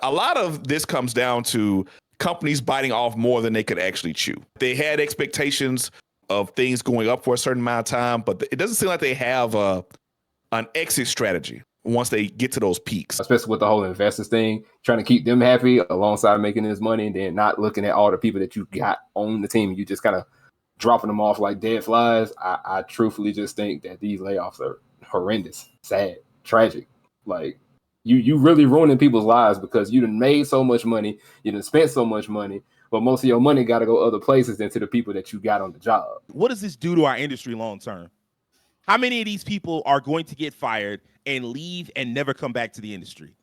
A lot of this comes down to companies biting off more than they could actually chew. They had expectations of things going up for a certain amount of time, but it doesn't seem like they have an exit strategy once they get to those peaks. Especially with the whole investors thing, trying to keep them happy alongside making this money, and then not looking at all the people that you got on the team. You just kind of dropping them off like dead flies. I truthfully just think that these layoffs are horrendous, sad, tragic. Like, you really ruining people's lives because you done made so much money, you done spent so much money, but most of your money got to go other places than to the people that you got on the job. What does this do to our industry long term? How many of these people are going to get fired and leave and never come back to the industry?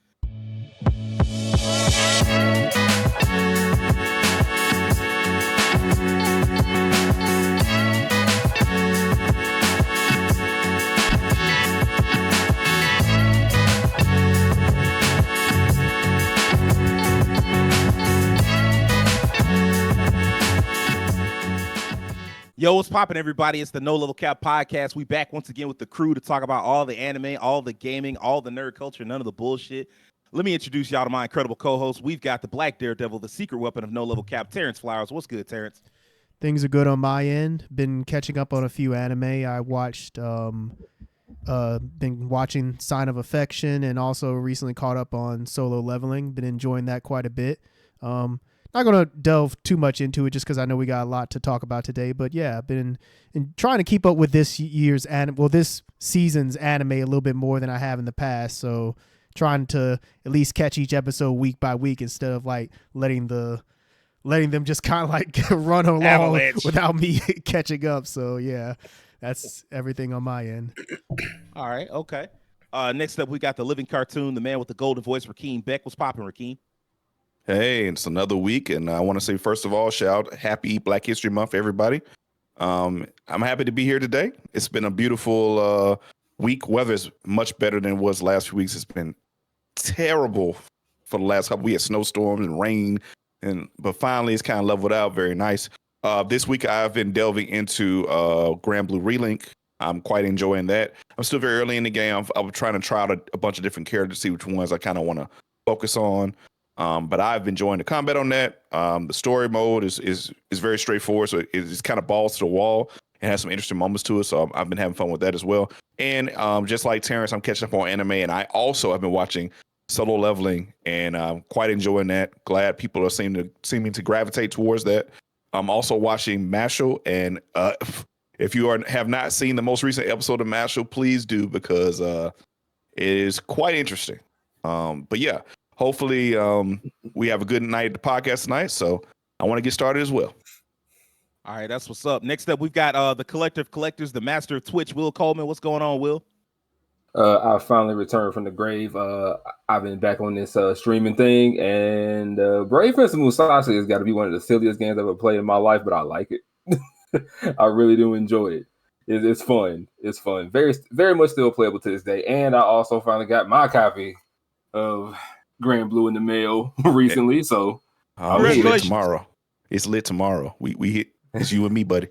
Yo, what's poppin', everybody? It's the No Level Cap Podcast. We back once again with the crew to talk about all the anime, all the gaming, all the nerd culture, none of the bullshit. Let me introduce y'all to my incredible co-hosts. We've got the Black Daredevil, the secret weapon of No Level Cap, Terrence Flowers. What's good, Terrence? Things are good on my end. Been catching up on a few anime. I watched, been watching Sign of Affection and also recently caught up on Solo Leveling. Been enjoying that quite a bit. Not going to delve too much into it just because I know we got a lot to talk about today. But yeah, I've been trying to keep up with this season's anime a little bit more than I have in the past. So trying to at least catch each episode week by week instead of like letting them just kind of like run along Avalanche without me catching up. So yeah, that's everything on my end. All right, okay. Next up, we got the living cartoon, the man with the golden voice, Rakeem Beck. What's poppin', Rakeem? Hey, it's another week, and I want to say, first of all, happy Black History Month, everybody. I'm happy to be here today. It's been a beautiful week. Weather is much better than it was last few weeks. It's been terrible for the last couple. We had snowstorms and rain, but finally it's kind of leveled out. Very nice. This week I've been delving into Grand Blue Relink. I'm quite enjoying that. I'm still very early in the game. I'm trying to try out a bunch of different characters to see which ones I kind of want to focus on. But I've been enjoying the combat on that. The story mode is very straightforward, so it's kind of balls to the wall and has some interesting moments to it. So I've been having fun with that as well. And just like Terrence, I'm catching up on anime, and I also have been watching Solo Leveling, and I'm quite enjoying that. Glad people are seeming to gravitate towards that. I'm also watching Mashle, and if you have not seen the most recent episode of Mashle, please do, because it is quite interesting. But yeah. Hopefully, we have a good night at the podcast tonight, so I want to get started as well. All right, that's what's up. Next up, we've got the Collective Collectors, the master of Twitch, Will Coleman. What's going on, Will? I finally returned from the grave. I've been back on this streaming thing, and Brave Fist of Musashi has got to be one of the silliest games I've ever played in my life, but I like it. I really do enjoy it. It's fun. It's fun. Very, very much still playable to this day. And I also finally got my copy of Grand Blue in the mail recently, so it's lit tomorrow. It's lit tomorrow. We hit. It's you and me, buddy.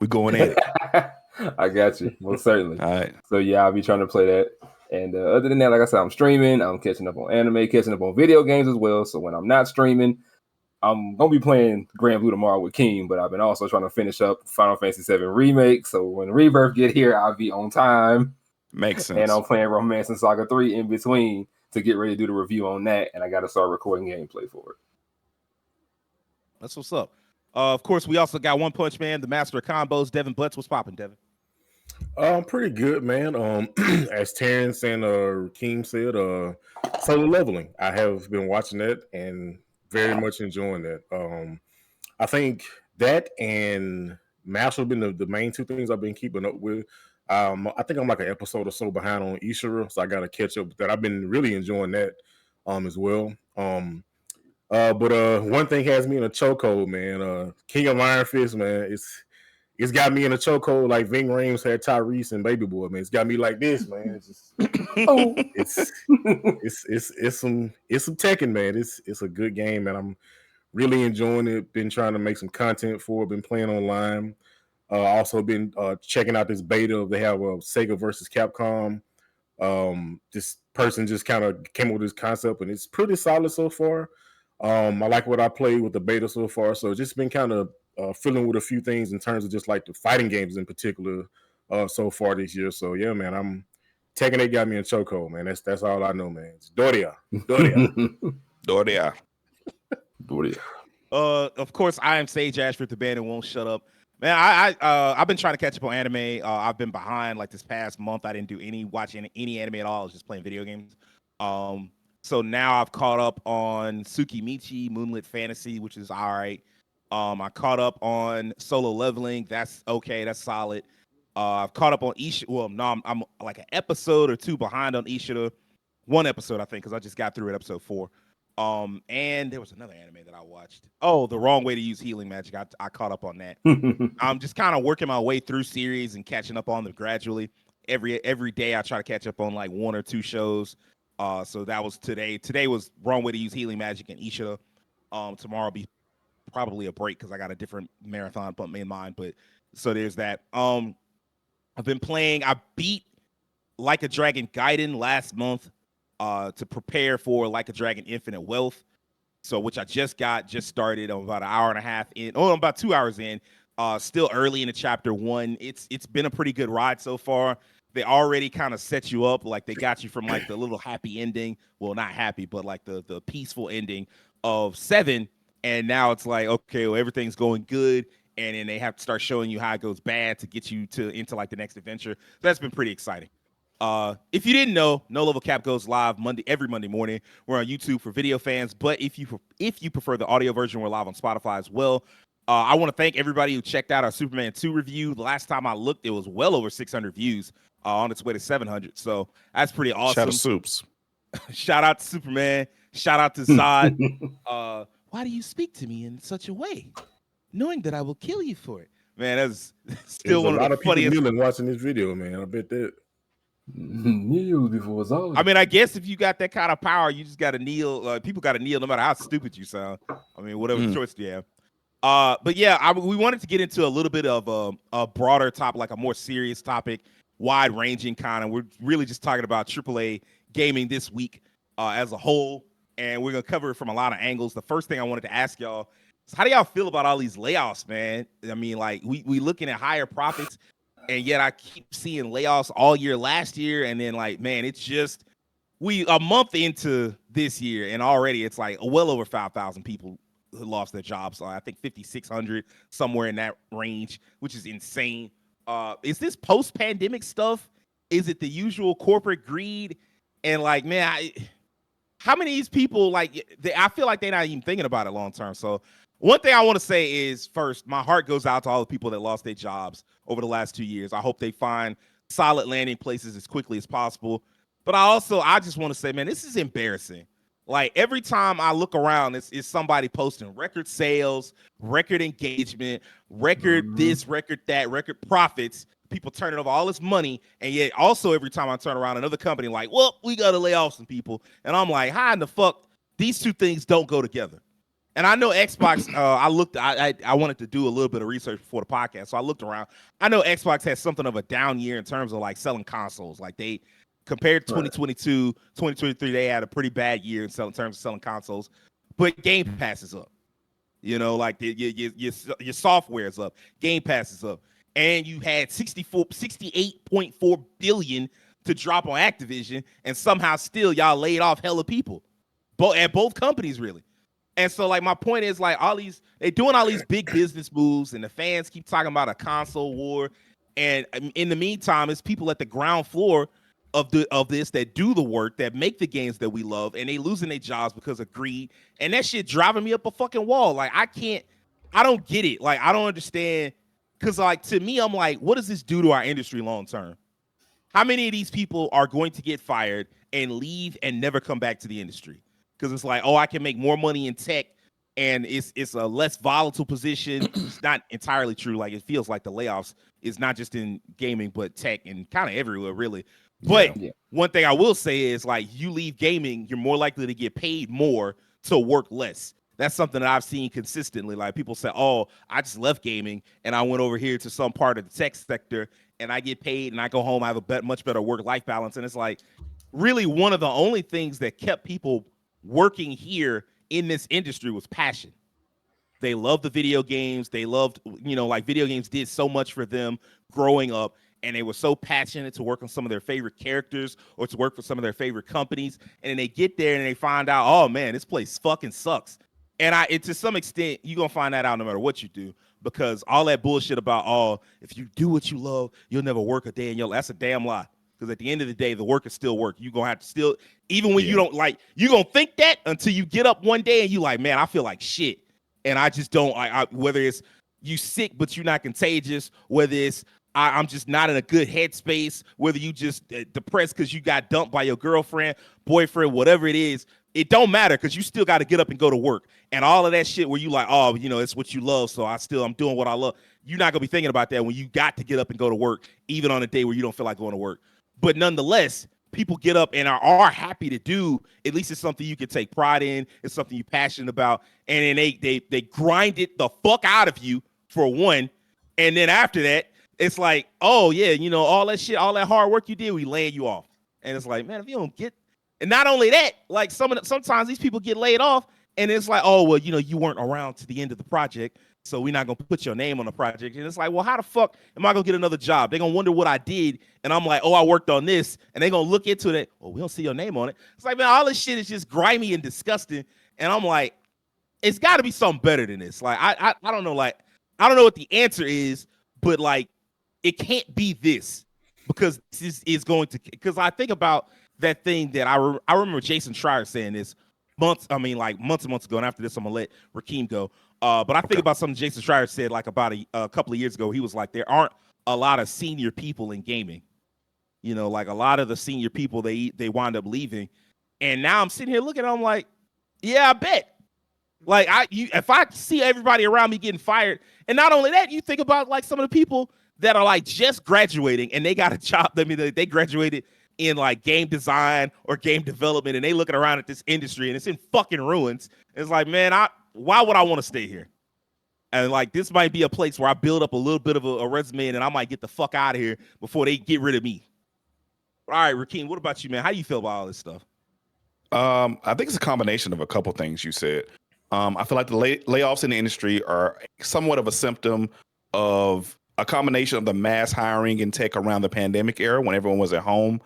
We going at it. I got you, most certainly. All right. So yeah, I'll be trying to play that. And other than that, like I said, I'm streaming. I'm catching up on anime, catching up on video games as well. So when I'm not streaming, I'm gonna be playing Grand Blue tomorrow with Keem. But I've been also trying to finish up Final Fantasy VII Remake. So when Rebirth get here, I'll be on time. Makes sense. And I'm playing Romance and Saga 3 in between to get ready to do the review on that, and I got to start recording gameplay for it. That's what's up. Of course, we also got One Punch Man, the master of combos, Devin Butts. What's popping, Devin? Pretty good, man. As Terrence and Rakeem said, Solo Leveling. I have been watching that and very much enjoying that. I think that and Mashle have been the main two things I've been keeping up with. I think I'm like an episode or so behind on Ishura, so I got to catch up with that. I've been really enjoying that as well. But one thing has me in a chokehold, man. King of Iron Fist, man. It's got me in a chokehold like Ving Rhames had Tyrese and Baby Boy, man. It's got me like this, man. It's just, it's some Tekken, man. It's a good game, and I'm really enjoying it. Been trying to make some content for it. Been playing online. Also been checking out this beta. They have a Sega versus Capcom This person just kind of came up with this concept, and it's pretty solid so far. I like what I played with the beta so far, so just been kind of filling with a few things in terms of just like the fighting games in particular so far this year. So yeah, man, I'm Tekken 8 got me in chokehold, man. That's all I know, man. It's Doria. Doria. Of course, I am Sage Ashford, the band that won't shut up. Man, I've been trying to catch up on anime. I've been behind like this past month. I didn't do watching any anime at all. I was just playing video games. So now I've caught up on Tsukimichi Moonlit Fantasy, which is all right. I caught up on Solo Leveling. That's okay. That's solid. I've caught up on Ishida. Well, no, I'm like an episode or two behind on Ishida. One episode, I think, because I just got through it, episode 4. And there was another anime that I watched. Oh, The Wrong Way to Use Healing Magic. I caught up on that. I'm just kind of working my way through series and catching up on them gradually. Every day I try to catch up on like 1 or 2 shows. So that was today. Today was Wrong Way to Use Healing Magic and Ishida. Tomorrow will be probably a break because I got a different marathon bump in mind. But so there's that. I've been playing. I beat Like a Dragon Gaiden last month to prepare for Like a Dragon Infinite Wealth. So which I just started. I'm about an hour and a half in. Oh, I'm about 2 hours in. Still early in the chapter 1. It's been a pretty good ride so far. They already kind of set you up, like they got you from like the little happy ending. Well, not happy, but like the peaceful ending of 7. And now it's like, okay, well, everything's going good. And then they have to start showing you how it goes bad to get you into like the next adventure. That's been pretty exciting. If you didn't know, No Level Cap goes live every Monday morning. We're on YouTube for video fans, but if you prefer the audio version, we're live on Spotify as well. I want to thank everybody who checked out our Superman 2 review. The last time I looked, it was well over 600 views, on its way to 700. So that's pretty awesome. Shout out to Soups. Shout out to Superman. Shout out to Zod. Why do you speak to me in such a way, knowing that I will kill you for it? Man, that's still one of the funniest. People watching this video, man. I bet that. Kneel before Zod. I mean, I guess if you got that kind of power, you just got to kneel. People got to kneel no matter how stupid you sound. I mean, whatever choice you have. But yeah, we wanted to get into a little bit of a broader topic, like a more serious topic, wide-ranging kind of. We're really just talking about AAA gaming this week as a whole, and we're going to cover it from a lot of angles. The first thing I wanted to ask y'all is, how do y'all feel about all these layoffs, man? I mean, like, we looking at higher profits, and yet I keep seeing layoffs all year last year, and then, like, man, it's just a month into this year, and already it's like well over 5,000 people who lost their jobs. I think 5,600, somewhere in that range, which is insane. Is this post-pandemic stuff? Is it the usual corporate greed? And like, man, how many of these people, like, I feel like they're not even thinking about it long term. So one thing I want to say is, first, my heart goes out to all the people that lost their jobs over the last 2 years. I hope they find solid landing places as quickly as possible. But I just want to say, man, this is embarrassing. Like, every time I look around, it's somebody posting record sales, record engagement, record this, record that, record profits, people turning over all this money. And yet also every time I turn around, another company like, well, we got to lay off some people. And I'm like, how in the fuck? These two things don't go together. And I know Xbox, I wanted to do a little bit of research before the podcast. So I looked around. I know Xbox has something of a down year in terms of like selling consoles. Like, they, compared to 2022, 2023, they had a pretty bad year in terms of selling consoles. But Game Pass is up. You know, like your software is up. Game Pass is up. And you had 68.4 billion to drop on Activision, and somehow still y'all laid off hella people. At both companies, really. And so, like, my point is, like, they doing all these big business moves, and the fans keep talking about a console war. And in the meantime, it's people at the ground floor of this that do the work, that make the games that we love, and they losing their jobs because of greed. And that shit driving me up a fucking wall. Like, I don't get it. Like, I don't understand. Because, like, to me, I'm like, what does this do to our industry long term? How many of these people are going to get fired and leave and never come back to the industry? Because it's like, oh, I can make more money in tech, and it's a less volatile position. It's not entirely true. Like, it feels like the layoffs is not just in gaming, but tech and kind of everywhere, really. But one thing I will say is, like, you leave gaming, you're more likely to get paid more to work less. That's something that I've seen consistently. Like, people say, oh, I just left gaming and I went over here to some part of the tech sector, and I get paid and I go home, I have a much better work-life balance. And it's like really one of the only things that kept people working here in this industry was passion. They loved the video games. They loved, like video games did so much for them growing up. And they were so passionate to work on some of their favorite characters or to work for some of their favorite companies. And then they get there and they find out, oh man, this place fucking sucks. And to some extent, you're going to find that out no matter what you do, because all that bullshit about, oh, if you do what you love, you'll never work a day in your life. That's a damn lie. Because at the end of the day, the work is still work. You're going to have to still, even when you don't like, you're going to think that until you get up one day and you like, man, I feel like shit. And I just don't, whether it's you sick, but you're not contagious, whether it's I'm just not in a good headspace, whether you just depressed because you got dumped by your girlfriend, boyfriend, whatever it is, it don't matter because you still got to get up and go to work. And all of that shit where you like, oh, it's what you love, so I'm doing what I love. You're not going to be thinking about that when you got to get up and go to work, even on a day where you don't feel like going to work. But nonetheless, people get up and are happy to do. At least it's something you can take pride in. It's something you're passionate about. And then they grind it the fuck out of you for one. And then after that, it's like, oh yeah, all that shit, all that hard work you did, we laying you off. And it's like, man, if you don't get, and not only that, like sometimes these people get laid off and it's like, oh, well, you weren't around to the end of the project, so we're not going to put your name on the project. And it's like, well, how the fuck am I going to get another job? They're going to wonder what I did. And I'm like, oh, I worked on this. And they're going to look into it. Well, we don't see your name on it. It's like, man, all this shit is just grimy and disgusting. And I'm like, it's got to be something better than this. Like, I don't know. Like, I don't know what the answer is, but like, it can't be this, because this is going to, because I think about that thing that I remember Jason Schreier saying this months and months ago. And after this, I'm going to let Rakeem go. But I think about something Jason Schreier said like about a couple of years ago. He was like, there aren't a lot of senior people in gaming. Like a lot of the senior people, they wind up leaving. And now I'm sitting here looking at them like, yeah, I bet. Like if I see everybody around me getting fired, and not only that, you think about like some of the people that are like just graduating and they got a job. I mean, they graduated in like game design or game development, and they looking around at this industry and it's in fucking ruins. It's like, man, why would I want to stay here? And like, this might be a place where I build up a little bit of a resume and I might get the fuck out of here before they get rid of me. All right, Rakeem, what about you, man? How do you feel about all this stuff? I think it's a combination of a couple things you said. I feel like the layoffs in the industry are somewhat of a symptom of a combination of the mass hiring in tech around the pandemic era when everyone was at home.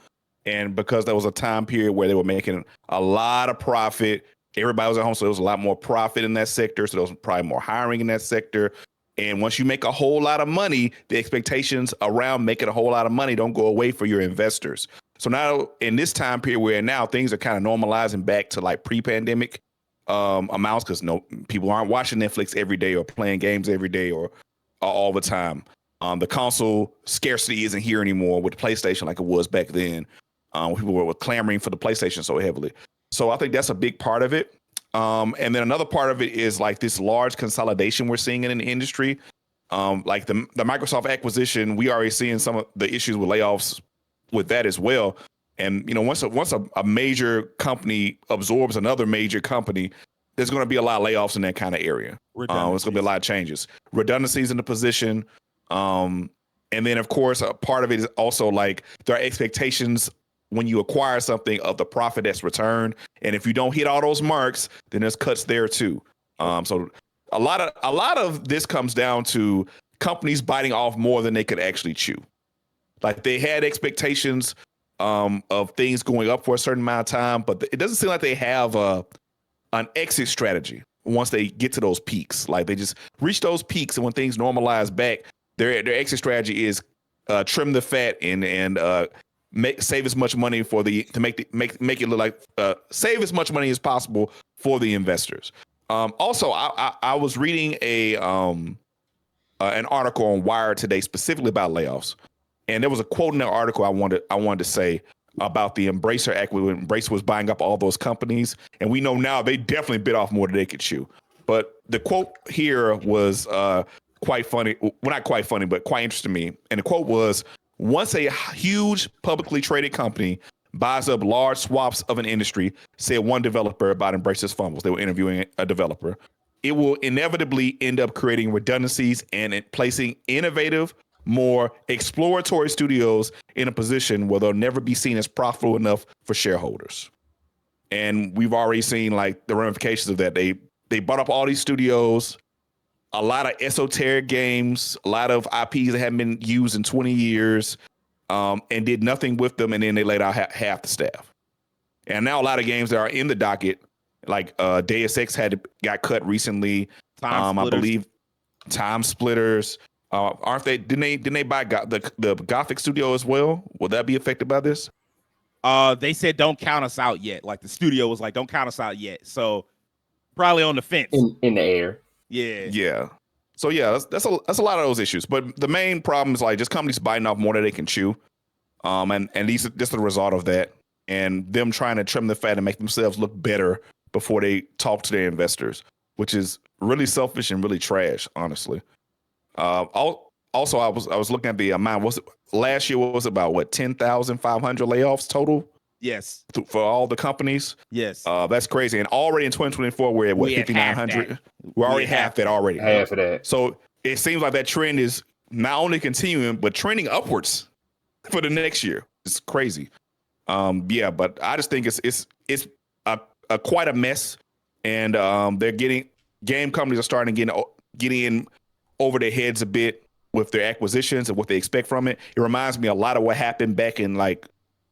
And because there was a time period where they were making a lot of profit, everybody was at home, so there was a lot more profit in that sector. So there was probably more hiring in that sector. And once you make a whole lot of money, the expectations around making a whole lot of money don't go away for your investors. So now in this time period where now things are kind of normalizing back to like pre-pandemic amounts, because people aren't watching Netflix every day or playing games every day or all the time. The console scarcity isn't here anymore with PlayStation like it was back then. People were clamoring for the PlayStation so heavily. So I think that's a big part of it. And then another part of it is like this large consolidation we're seeing in the industry. Like the Microsoft acquisition, we already seeing some of the issues with layoffs with that as well. And once a major company absorbs another major company, there's going to be a lot of layoffs in that kind of area. There's going to be a lot of changes, redundancies in the position. And then, of course, a part of it is also like there are expectations when you acquire something of the profit that's returned. And if you don't hit all those marks, then there's cuts there too. So a lot of this comes down to companies biting off more than they could actually chew. Like they had expectations of things going up for a certain amount of time, but it doesn't seem like they have an exit strategy once they get to those peaks. Like they just reach those peaks, and when things normalize back, their exit strategy is trim the fat and save as much money to make it look like save as much money as possible for the investors. Also, I was reading an article on Wired today specifically about layoffs, and there was a quote in the article I wanted to say about the Embracer Act when Embracer was buying up all those companies, and we know now they definitely bit off more than they could chew. But the quote here was quite funny. Well, not quite funny, but quite interesting to me. And the quote was, once a huge publicly traded company buys up large swaths of an industry, said one developer about Embracer's fumbles. They were interviewing a developer. It will inevitably end up creating redundancies and placing innovative, more exploratory studios in a position where they'll never be seen as profitable enough for shareholders. And we've already seen like the ramifications of that. They bought up all these studios, a lot of esoteric games, a lot of IPs that haven't been used in 20 years, and did nothing with them. And then they laid out half the staff. And now a lot of games that are in the docket, like Deus Ex got cut recently. I believe Time Splitters. Aren't they? Didn't they buy the Gothic studio as well? Will that be affected by this? They said don't count us out yet. Like the studio was like, don't count us out yet. So probably on the fence. In the air. Yeah. Yeah. So yeah, that's a lot of those issues. But the main problem is like just companies biting off more than they can chew. And this is the result of that. And them trying to trim the fat and make themselves look better before they talk to their investors, which is really selfish and really trash, honestly. Also, I was looking at the amount. Last year was about what 10,500 layoffs total? Yes, for all the companies. Yes, that's crazy. And already in 2024, we're at what 5,900. We're already half that already. Half of that. So it seems like that trend is not only continuing but trending upwards for the next year. It's crazy. Yeah, but I just think it's a quite a mess, and game companies are starting to get in over their heads a bit with their acquisitions and what they expect from it. It reminds me a lot of what happened back in like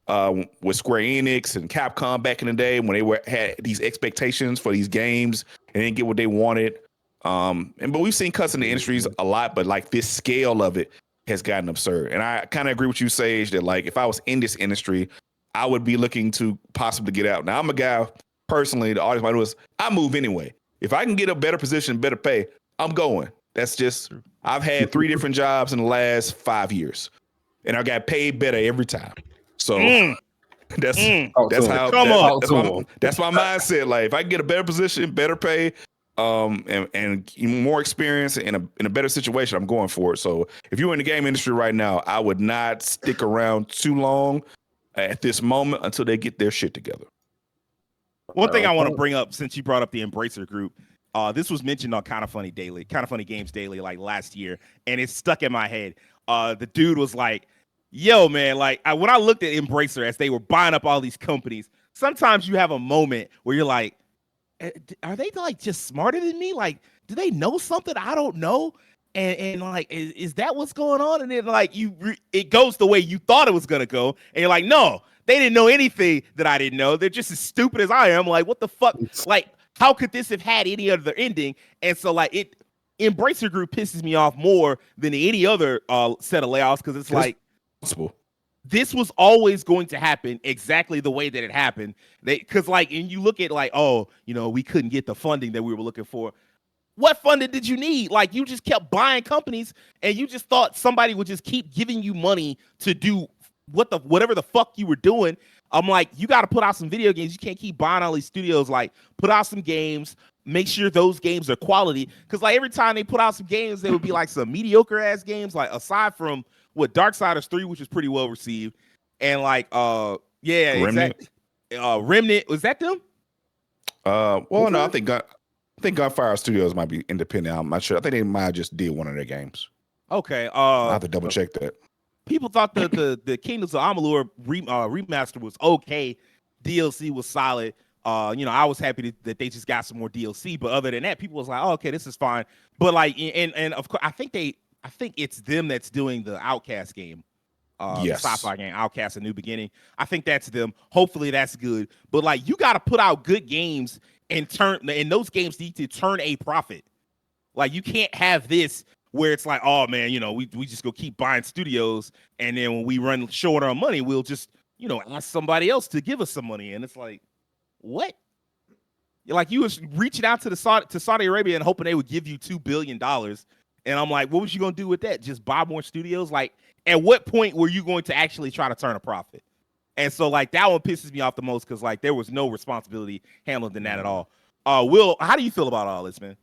with Square Enix and Capcom back in the day when they had these expectations for these games and didn't get what they wanted. But we've seen cuts in the industries a lot, but like this scale of it has gotten absurd. And I kind of agree with you, Sage, that like if I was in this industry, I would be looking to possibly get out. Now I'm a guy personally, the audience might know is I move anyway. If I can get a better position, better pay, I'm going. That's just, I've had 3 different jobs in the last 5 years and I got paid better every time. So that's my mindset. Like if I can get a better position, better pay, and more experience in a better situation, I'm going for it. So if you're in the game industry right now, I would not stick around too long at this moment until they get their shit together. One thing I want to bring up, since you brought up the Embracer Group, this was mentioned on Kind of Funny Games Daily, like last year, and it's stuck in my head. The dude was like, yo, man, like when I looked at Embracer as they were buying up all these companies, sometimes you have a moment where you're like, are they like just smarter than me? Like, do they know something I don't know? And like, is that what's going on? And then like it goes the way you thought it was gonna go, and you're like, no, they didn't know anything that I didn't know. They're just as stupid as I am. Like, what the fuck? Like, how could this have had any other ending? And so like Embracer Group pisses me off more than any other set of layoffs because it's like this was always going to happen exactly the way that it happened. Because like, and you look at like, oh, you know, we couldn't get the funding that we were looking for. What funding did you need? Like, you just kept buying companies and you just thought somebody would just keep giving you money to do whatever the fuck you were doing. I'm like, you got to put out some video games. You can't keep buying all these studios. Like, put out some games, make sure those games are quality. Because like every time they put out some games, they would be like some mediocre ass games. Like aside from Darksiders 3, which was pretty well received, and like yeah, Remnant. Exactly. Remnant, was that them? Well, no, I think Gunfire Studios might be independent. I'm not sure. I think they might have just did one of their games. Okay. I have to double check that. People thought the Kingdoms of Amalur remaster was okay. DLC was solid. You know, I was happy that they just got some more DLC. But other than that, people was like, oh, okay, this is fine. But like, and of course, I think it's them that's doing the Outcast game. Yes. The sci-fi game, Outcast: A New Beginning. I think that's them. Hopefully that's good. But like, you got to put out good games and those games need to turn a profit. Like, you can't have this where it's like, oh man, you know, we just go keep buying studios, and then when we run short on money, we'll just, you know, ask somebody else to give us some money. And it's like, what? Like, you was reaching out to Saudi Arabia and hoping they would give you $2 billion. And I'm like, what was you gonna do with that? Just buy more studios? Like, at what point were you going to actually try to turn a profit? And so like that one pisses me off the most because like there was no responsibility handled in that at all. Will, how do you feel about all this, man?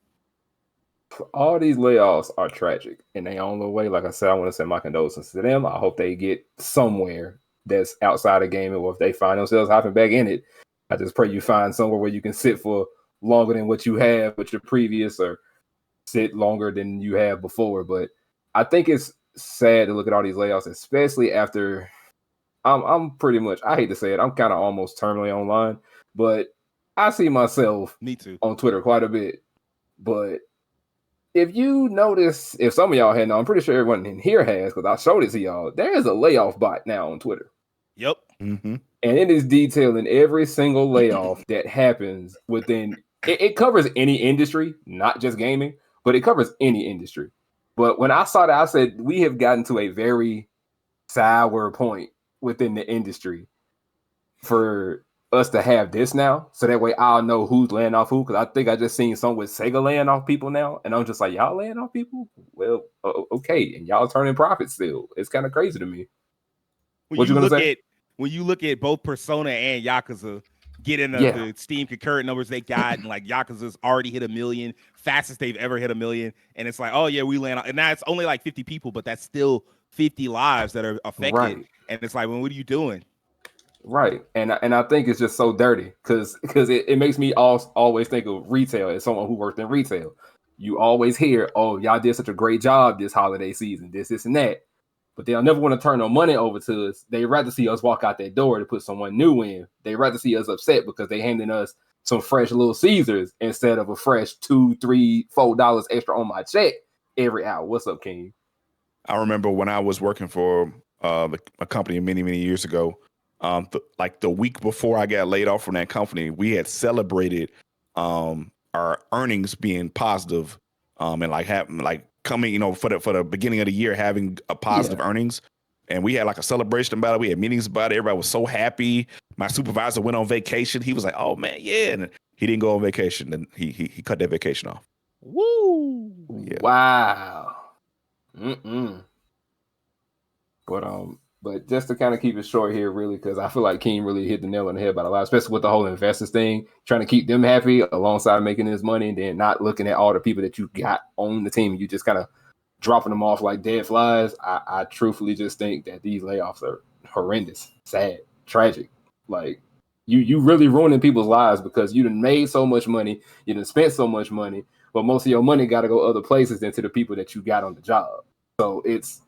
All these layoffs are tragic in their own way. Like I said, I want to send my condolences to them. I hope they get somewhere that's outside of gaming, or if they find themselves hopping back in it, I just pray you find somewhere where you can sit for longer than what you have with your previous, or sit longer than you have before. But I think it's sad to look at all these layoffs, especially after I'm pretty much, I hate to say it, I'm kind of almost terminally online, but I see myself Me too. on Twitter quite a bit. But if you notice, if some of y'all had, I'm pretty sure everyone in here has, because I showed it to y'all, there is a layoff bot now on Twitter. Yep. Mm-hmm. And it is detailing every single layoff that happens within, it covers any industry, not just gaming, but it covers any industry. But when I saw that, I said, we have gotten to a very sour point within the industry for us to have this now. So that way I'll know who's laying off who. Because I think I just seen some with Sega laying off people now. And I'm just like, y'all laying off people? Well, okay. And y'all turning profit still. It's kind of crazy to me. What you gonna say? When you look at both Persona and Yakuza getting the Steam concurrent numbers they got, and like Yakuza's already hit 1 million, fastest they've ever hit 1 million, and it's like, oh yeah, we land on, and now it's only like 50 people, but that's still 50 lives that are affected, right. And it's like, well, what are you doing? Right, and I think it's just so dirty because it makes me always think of retail as someone who worked in retail. You always hear, oh, y'all did such a great job this holiday season, this and that. But they'll never want to turn no money over to us. They'd rather see us walk out that door to put someone new in. They'd rather see us upset because they handing us some fresh Little Caesars instead of a fresh $2, $3, $4 extra on my check every hour. What's up, King? I remember when I was working for a company many, many years ago, like the week before I got laid off from that company, we had celebrated our earnings being positive, and like having like coming, for the beginning of the year having a positive earnings, and we had like a celebration about it. We had meetings about it. Everybody was so happy. My supervisor went on vacation. He was like, "Oh man, yeah," and he didn't go on vacation, and he cut that vacation off. Woo! Yeah. Wow. But just to kind of keep it short here, really, because I feel like King really hit the nail on the head about a lot, especially with the whole investors thing, trying to keep them happy alongside making this money, and then not looking at all the people that you got on the team. You just kind of dropping them off like dead flies. I truthfully just think that these layoffs are horrendous, sad, tragic. Like you really ruining people's lives because you done made so much money, you done spent so much money, but most of your money got to go other places than to the people that you got on the job. So it's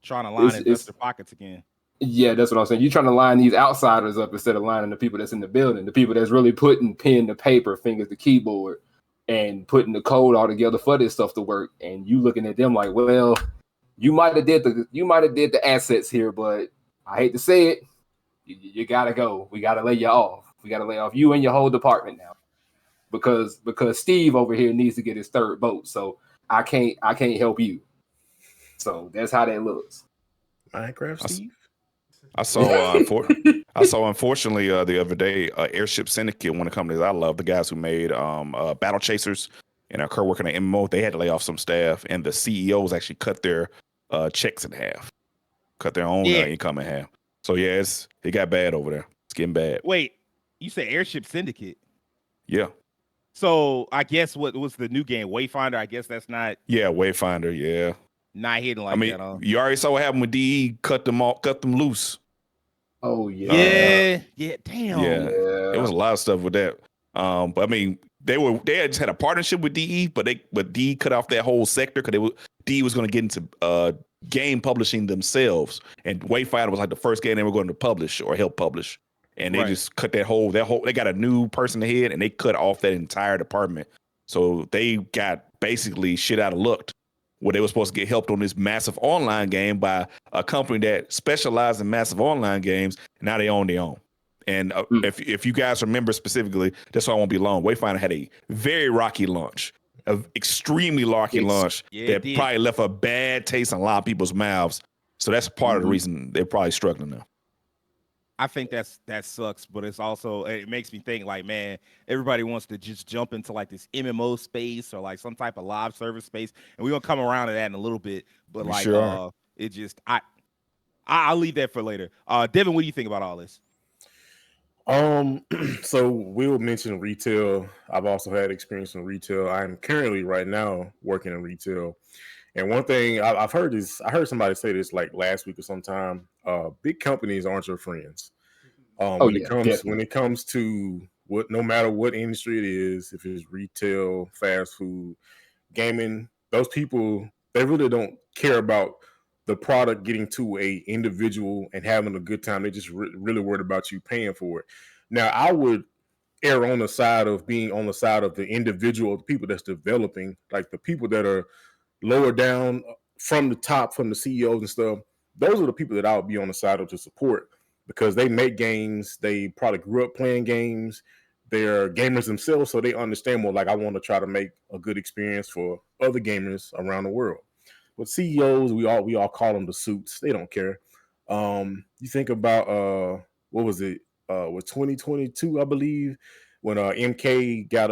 trying to line investor pockets again. Yeah, that's what I'm saying. You're trying to line these outsiders up instead of lining the people that's in the building, the people that's really putting pen to paper, fingers to keyboard, and putting the code all together for this stuff to work. And you looking at them like, well, you might have did the assets here, but I hate to say it, you gotta go. We gotta lay you off. We gotta lay off you and your whole department now, because Steve over here needs to get his third boat. So I can't help you. So that's how that looks. Minecraft Steve. I saw unfortunately the other day, Airship Syndicate, one of the companies I love, the guys who made Battle Chasers and are currently working on MMO, they had to lay off some staff, and the CEOs actually cut their checks in half, cut their own income in half. So yeah, it got bad over there. It's getting bad. Wait, you say Airship Syndicate? Yeah. So I guess what was the new game, Wayfinder? I guess that's not. Yeah, Wayfinder. Yeah. Not hitting like that. Huh? You already saw what happened with DE. Cut them loose. Oh yeah. Yeah. Damn. Yeah. There was a lot of stuff with that. But I mean, they had just had a partnership with DE, but DE cut off that whole sector because DE was going to get into game publishing themselves, and Wayfinder was like the first game they were going to publish or help publish, and they just cut that whole. They got a new person ahead, and they cut off that entire department. So they got basically shit out of luck, where they were supposed to get helped on this massive online game by a company that specialized in massive online games. Now they own their own. And if you guys remember specifically, that's why I won't be long. Wayfinder had a very rocky launch, an extremely rocky launch that probably left a bad taste in a lot of people's mouths. So that's part of the reason they're probably struggling now. I think that sucks, but it makes me think like, man, everybody wants to just jump into like this MMO space or like some type of live service space, and we're gonna come around to that in a little bit. But it just I'll leave that for later. Devin, what do you think about all this? So Will mentioned retail. I've also had experience in retail. I'm currently right now working in retail. And one thing I've heard is, I heard somebody say this like last week or sometime, big companies aren't your friends. When it comes to no matter what industry it is, if it's retail, fast food, gaming, those people, They really don't care about the product getting to a individual and having a good time. They just really worried about you paying for it. Now, I would err on the side of being on the side of the individual, the people that's developing, like the people that are lower down from the top, from the CEOs and stuff. Those are the people that I would be on the side of to support because they make games. They probably grew up playing games. They're gamers themselves, so they understand more. Like I want to try to make a good experience for other gamers around the world. But CEOs, we all call them the suits. They don't care. You think about what was it? With 2022, I believe, when MK got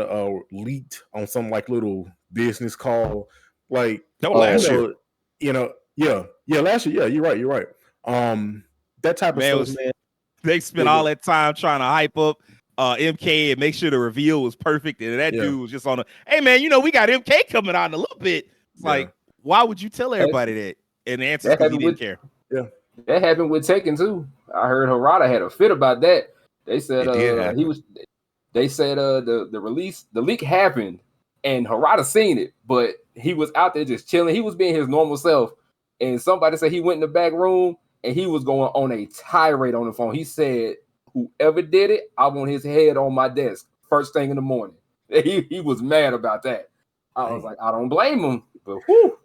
leaked on some like little business call, like No, last year. yeah, last year, yeah, you're right. That type of stuff, man. They spent all that time trying to hype up MK and make sure the reveal was perfect, and that dude was just on a, hey man, we got MK coming out in a little bit. It's like, why would you tell everybody that? And the answer is because he didn't care. Yeah, that happened with Tekken too. I heard Harada had a fit about that. They said he was. They said the release, the leak happened, and Harada seen it, but he was out there just chilling. He was being his normal self, and somebody said he went in the back room and he was going on a tirade on the phone. He said, "Whoever did it, I want his head on my desk first thing in the morning." He was mad about that. I was like, I don't blame him, but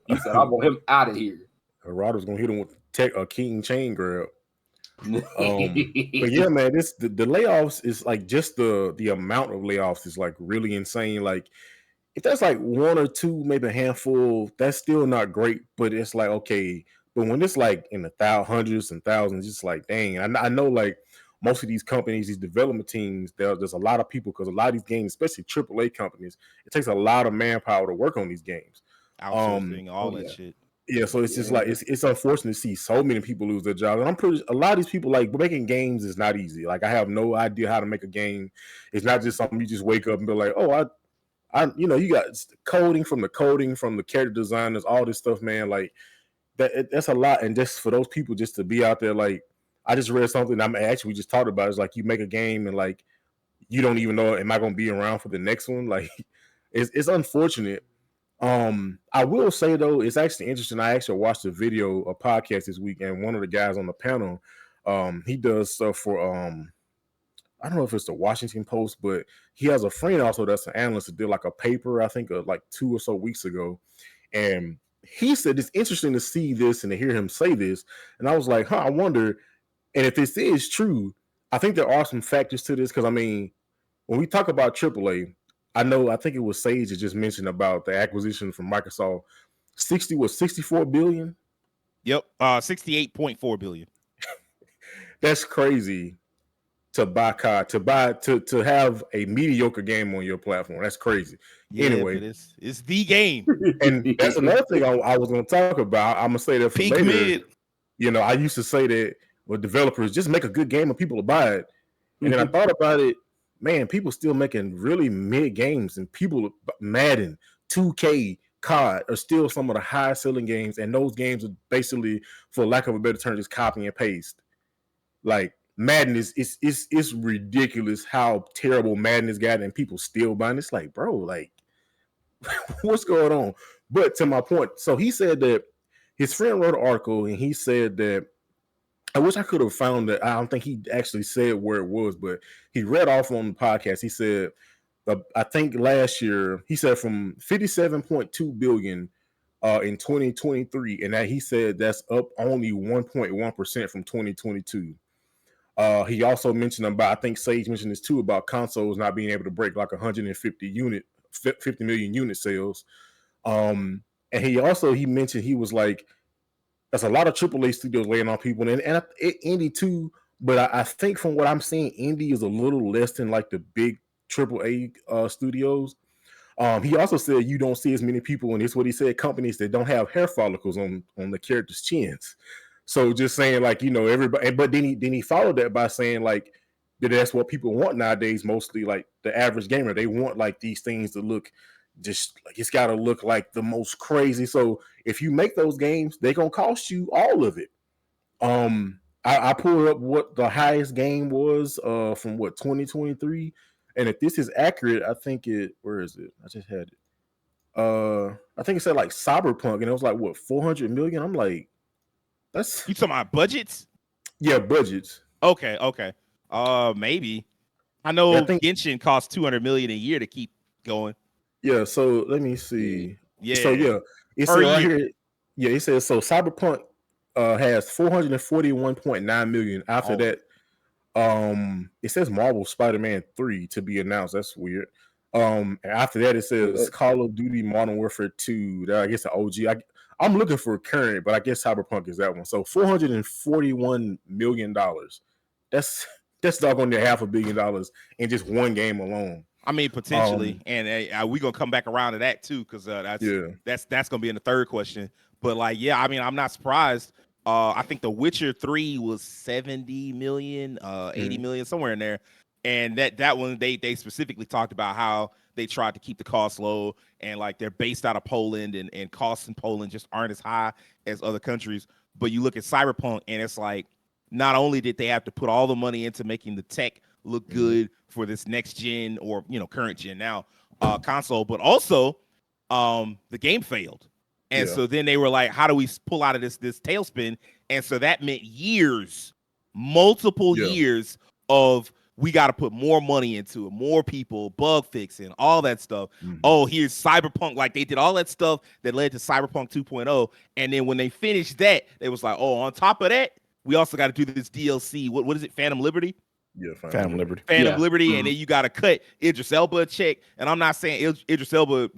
he said, "I want him out of here." Harada's gonna hit him with a king chain grab. But yeah, man, the layoffs is like just the amount of layoffs is like really insane. Like if that's like one or two, maybe a handful, that's still not great. But it's like okay, but when it's like in the hundreds and thousands, it's like dang. I know like most of these companies, these development teams, there's a lot of people because a lot of these games, especially AAA companies, it takes a lot of manpower to work on these games. Outsourcing, all that shit. Yeah, so it's just like it's unfortunate to see so many people lose their jobs. And I'm pretty a lot of these people like making games is not easy. Like I have no idea how to make a game. It's not just something you just wake up and be like, oh, I you got coding from the character designers, all this stuff, man. Like that's a lot. And just for those people just to be out there, like I just read something we just talked about. It's like you make a game and like you don't even know am I gonna be around for the next one? Like it's unfortunate. I will say though, it's actually interesting. I actually watched a podcast this week, and one of the guys on the panel, he does stuff for I don't know if it's the Washington Post, but he has a friend also that's an analyst that did like a paper, I think like 2 or so weeks ago. And he said it's interesting to see this and to hear him say this. And I was like, I wonder, and if this is true, I think there are some factors to this because I mean, when we talk about AAA, I think it was Sage that just mentioned about the acquisition from Microsoft. 64 billion. Yep, 68.4 billion. That's crazy to buy to have a mediocre game on your platform. That's crazy. Yeah, anyway, it's the game, and that's another thing I was going to talk about. I'm gonna say that for later. Mid. I used to say that with developers, just make a good game and people will buy it. And then I thought about it. Man, people still making really mid games, and people Madden, 2K, COD are still some of the highest selling games, and those games are basically, for lack of a better term, just copy and paste. Like Madden it's ridiculous how terrible Madden has gotten, and people still buying. It's like, bro, like what's going on? But to my point, so he said that his friend wrote an article, and he said that I wish I could have found that. I don't think he actually said where it was, but he read off on the podcast. He said, I think last year, he said from 57.2 billion in 2023, and that he said that's up only 1.1% from 2022. He also mentioned about, I think Sage mentioned this too, about consoles not being able to break like 50 million unit sales. And he mentioned he was like, there's a lot of AAA studios laying off people, and indie too. But I think from what I'm seeing, indie is a little less than like the big AAA studios. He also said you don't see as many people, and this is what he said, companies that don't have hair follicles on the characters' chins. So just saying like, everybody, but then he followed that by saying like that's what people want nowadays, mostly like the average gamer. They want like these things to look just like it's got to look like the most crazy. So if you make those games, they're gonna cost you all of it. I pulled up what the highest game was from 2023, and if this is accurate, I think where is it? I just had it. I think it said like Cyberpunk, and it was like what 400 million. I'm like, that's You talking about budgets? yeah, budgets. Okay. Maybe. I Yeah, I know think Genshin costs 200 million a year to keep going. yeah. So let me see. So Yeah, yeah, it per said right year. here. Yeah, it says so. Cyberpunk has 441.9 million. After Oh, that, it says Marvel Spider-Man 3 to be announced. That's weird. After that, it says Call of Duty Modern Warfare 2. That I guess the OG. I'm looking for current, but I guess Cyberpunk is that one. So $441 million. That's doggone near $500 million in just one game alone. I mean potentially, and we gonna come back around to that too, because Yeah. that's gonna be in the third question. But like, yeah, I mean, I'm not surprised. I think The Witcher 3 was 70 million, 80 million, somewhere in there. And that one they specifically talked about how they tried to keep the costs low, and like they're based out of Poland, and costs in Poland just aren't as high as other countries. But you look at Cyberpunk and it's like, not only did they have to put all the money into making the tech look good for this next gen, or current gen now console, but also the game failed. And Yeah. so then they were like, how do we pull out of this tailspin? And so that meant years, multiple Yeah. years of, we got to put more money into it, more people, bug fixing, all that stuff. Oh, here's Cyberpunk. Like, they did all that stuff that led to Cyberpunk 2.0. And then when they finished that, they was like, oh, on top of that, we also got to do this DLC. What is it? Phantom Liberty? Yeah, Phantom Liberty. Phantom Liberty, and then you got to cut Idris Elba a check. And I'm not saying Idris Elba,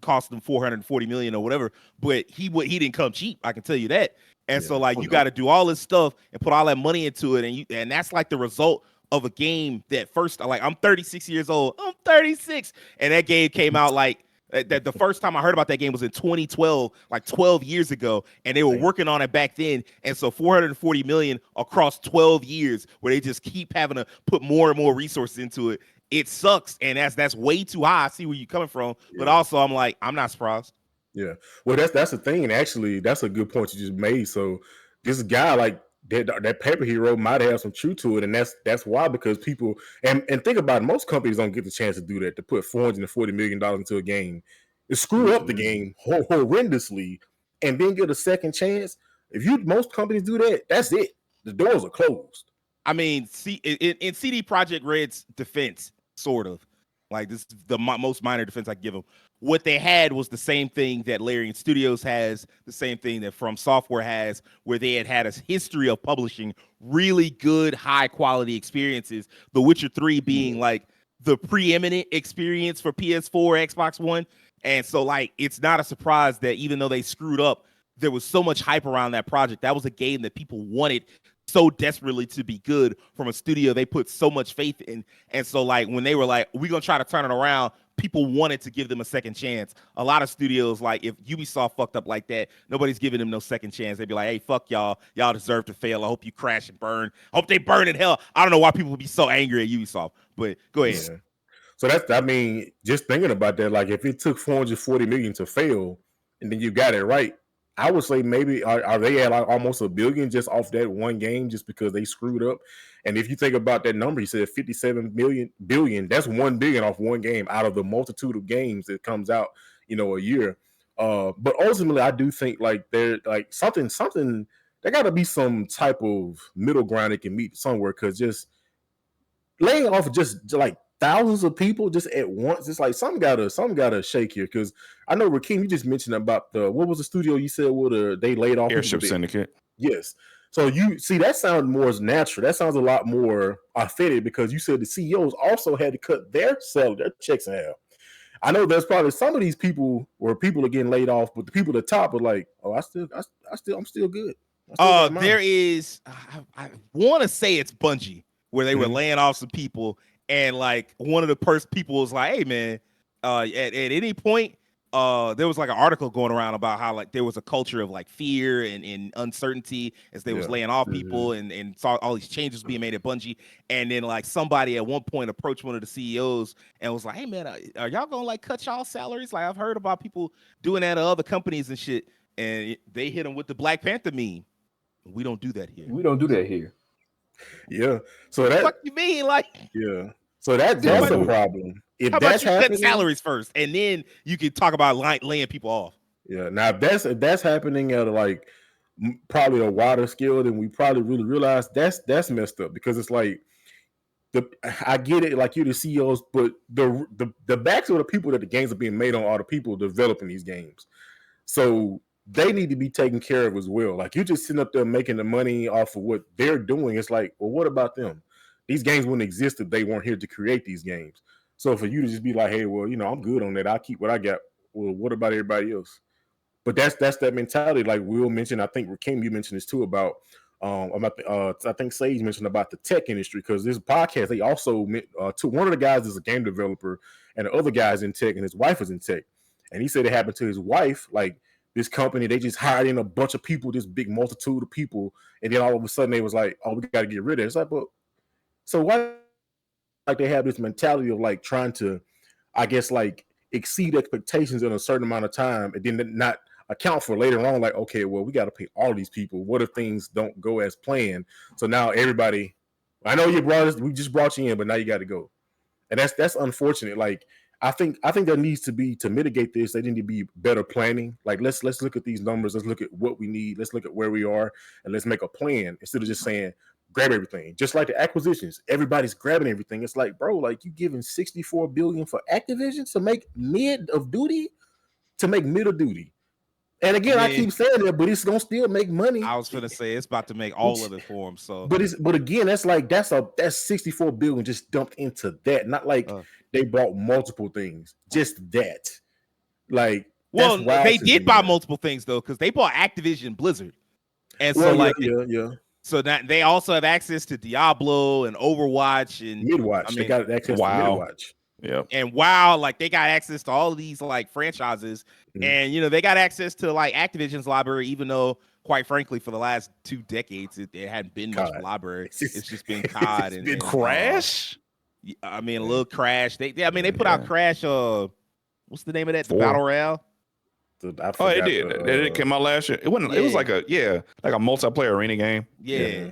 cost them 440 million or whatever, but he didn't come cheap. I can tell you that. And so like, you got to do all this stuff and put all that money into it, and that's like the result of a game that first, like, I'm 36 years old. I'm 36, and that game came out like. That the first time I heard about that game was in 2012, like 12 years ago, and they were working on it back then. And so 440 million across 12 years, where they just keep having to put more and more resources into it. It sucks, and that's way too high. I see where you're coming from, but also I'm like, I'm not surprised. Yeah, well, that's the thing, and actually, that's a good point you just made. So this guy, like that paper he wrote, might have some truth to it, and that's why, because people and think about it, most companies don't get the chance to do that, to put $440 million into a game, to screw up the game horrendously, and then get a second chance. Most companies do that, that's it. The doors are closed. I mean, in CD Projekt Red's defense, sort of, like, this is the most minor defense I give them. What they had was the same thing that Larian Studios has, the same thing that From Software has, where they had a history of publishing really good, high quality experiences. The Witcher 3 being like the preeminent experience for PS4, Xbox One. And so, like, it's not a surprise that even though they screwed up, there was so much hype around that project. That was a game that people wanted so desperately to be good, from a studio they put so much faith in. And so, like, when they were like, we're gonna try to turn it around, people wanted to give them a second chance. A lot of studios, like, if Ubisoft fucked up like that, nobody's giving them no second chance. They'd be like, hey, fuck y'all deserve to fail. I hope you crash and burn. I hope they burn in hell. I don't know why people would be so angry at Ubisoft, but go ahead. Yeah. So I mean, just thinking about that, like, if it took 440 million to fail and then you got it right, I would say maybe are they at like almost $1 billion just off that one game, just because they screwed up. And if you think about that number, you said 57 billion, that's 1 billion off one game out of the multitude of games that comes out, a year. But ultimately, I do think like they're like something, there got to be some type of middle ground that can meet somewhere, because just laying off just like thousands of people just at once, it's like something gotta shake here. Because I know, Rakeem, you just mentioned about what was the studio you said they laid off Airship Syndicate. Yes. So you see, that sounds more natural. That sounds a lot more authentic, because you said the CEOs also had to cut their checks in half. I know there's probably some of these people where people are getting laid off, but the people at the top are like, oh, I'm still good. There is, I want to say it's Bungie, where they were laying off some people, and like one of the people was like, hey man, at any point, there was like an article going around about how like there was a culture of like fear and uncertainty as they was laying off people, and saw all these changes being made at Bungie. And then like somebody at one point approached one of the CEOs and was like, hey man, are y'all gonna like cut y'all salaries? Like, I've heard about people doing that at other companies and shit. And they hit him with the Black Panther meme. We don't do that here. We don't do that here. Yeah. So that, what you mean? Like, yeah. So that's a problem. if How about that's you cut happening, salaries first, and then you can talk about laying people off? yeah. Now if that's happening at like probably a wider scale than we probably really realize, that's messed up because it's like I get it, like you're the CEOs, but the backs of the people that the games are being made on are the people developing these games. So they need to be taken care of as well. Like you just sitting up there making the money off of what they're doing. It's like, well, what about them? These games wouldn't exist if they weren't here to create these games. So for you to just be like, hey, well, I'm good on that. I'll keep what I got. Well, what about everybody else? But that's that mentality. Like Will mentioned, I think Rakim, you mentioned this too about I think Sage mentioned about the tech industry because this podcast they also one of the guys is a game developer and the other guy's in tech and his wife is in tech, and he said it happened to his wife. Like this company, they just hired in a bunch of people, this big multitude of people, and then all of a sudden they was like, oh, we got to get rid of it. It's like, but so why? Like they have this mentality of like trying to, I guess, like exceed expectations in a certain amount of time, and then not account for later on, like, okay, well, we got to pay all these people. What if things don't go as planned? So now everybody, I know you brought us, we just brought you in, but now you got to go, and that's unfortunate. Like I think there needs to be, to mitigate this, there need to be better planning. Like let's look at these numbers, let's look at what we need, let's look at where we are, and let's make a plan instead of just saying grab everything. Just like the acquisitions, everybody's grabbing everything. It's like, bro, like you giving $64 billion for Activision to make mid of duty. And again, I keep saying that, but it's gonna still make money. I was gonna say it's about to make all of it for him. So, but again, that's $64 billion just dumped into that. Not like they bought multiple things, just that. Like, well, they did buy multiple things though, because they bought Activision Blizzard, and so yeah. So that they also have access to Diablo and Overwatch and Midwatch. They got access to Midwatch. Yeah. And WoW, like they got access to all of these like franchises, and they got access to like Activision's library, even though, quite frankly, for the last 2 decades, it hadn't been much of a library. It's just been COD and Crash. I mean, a little Crash. They put out Crash. What's the name of that? The Battle Royale. Oh, it did. It came out last year. It wasn't. Yeah. It was like a multiplayer arena game. Yeah.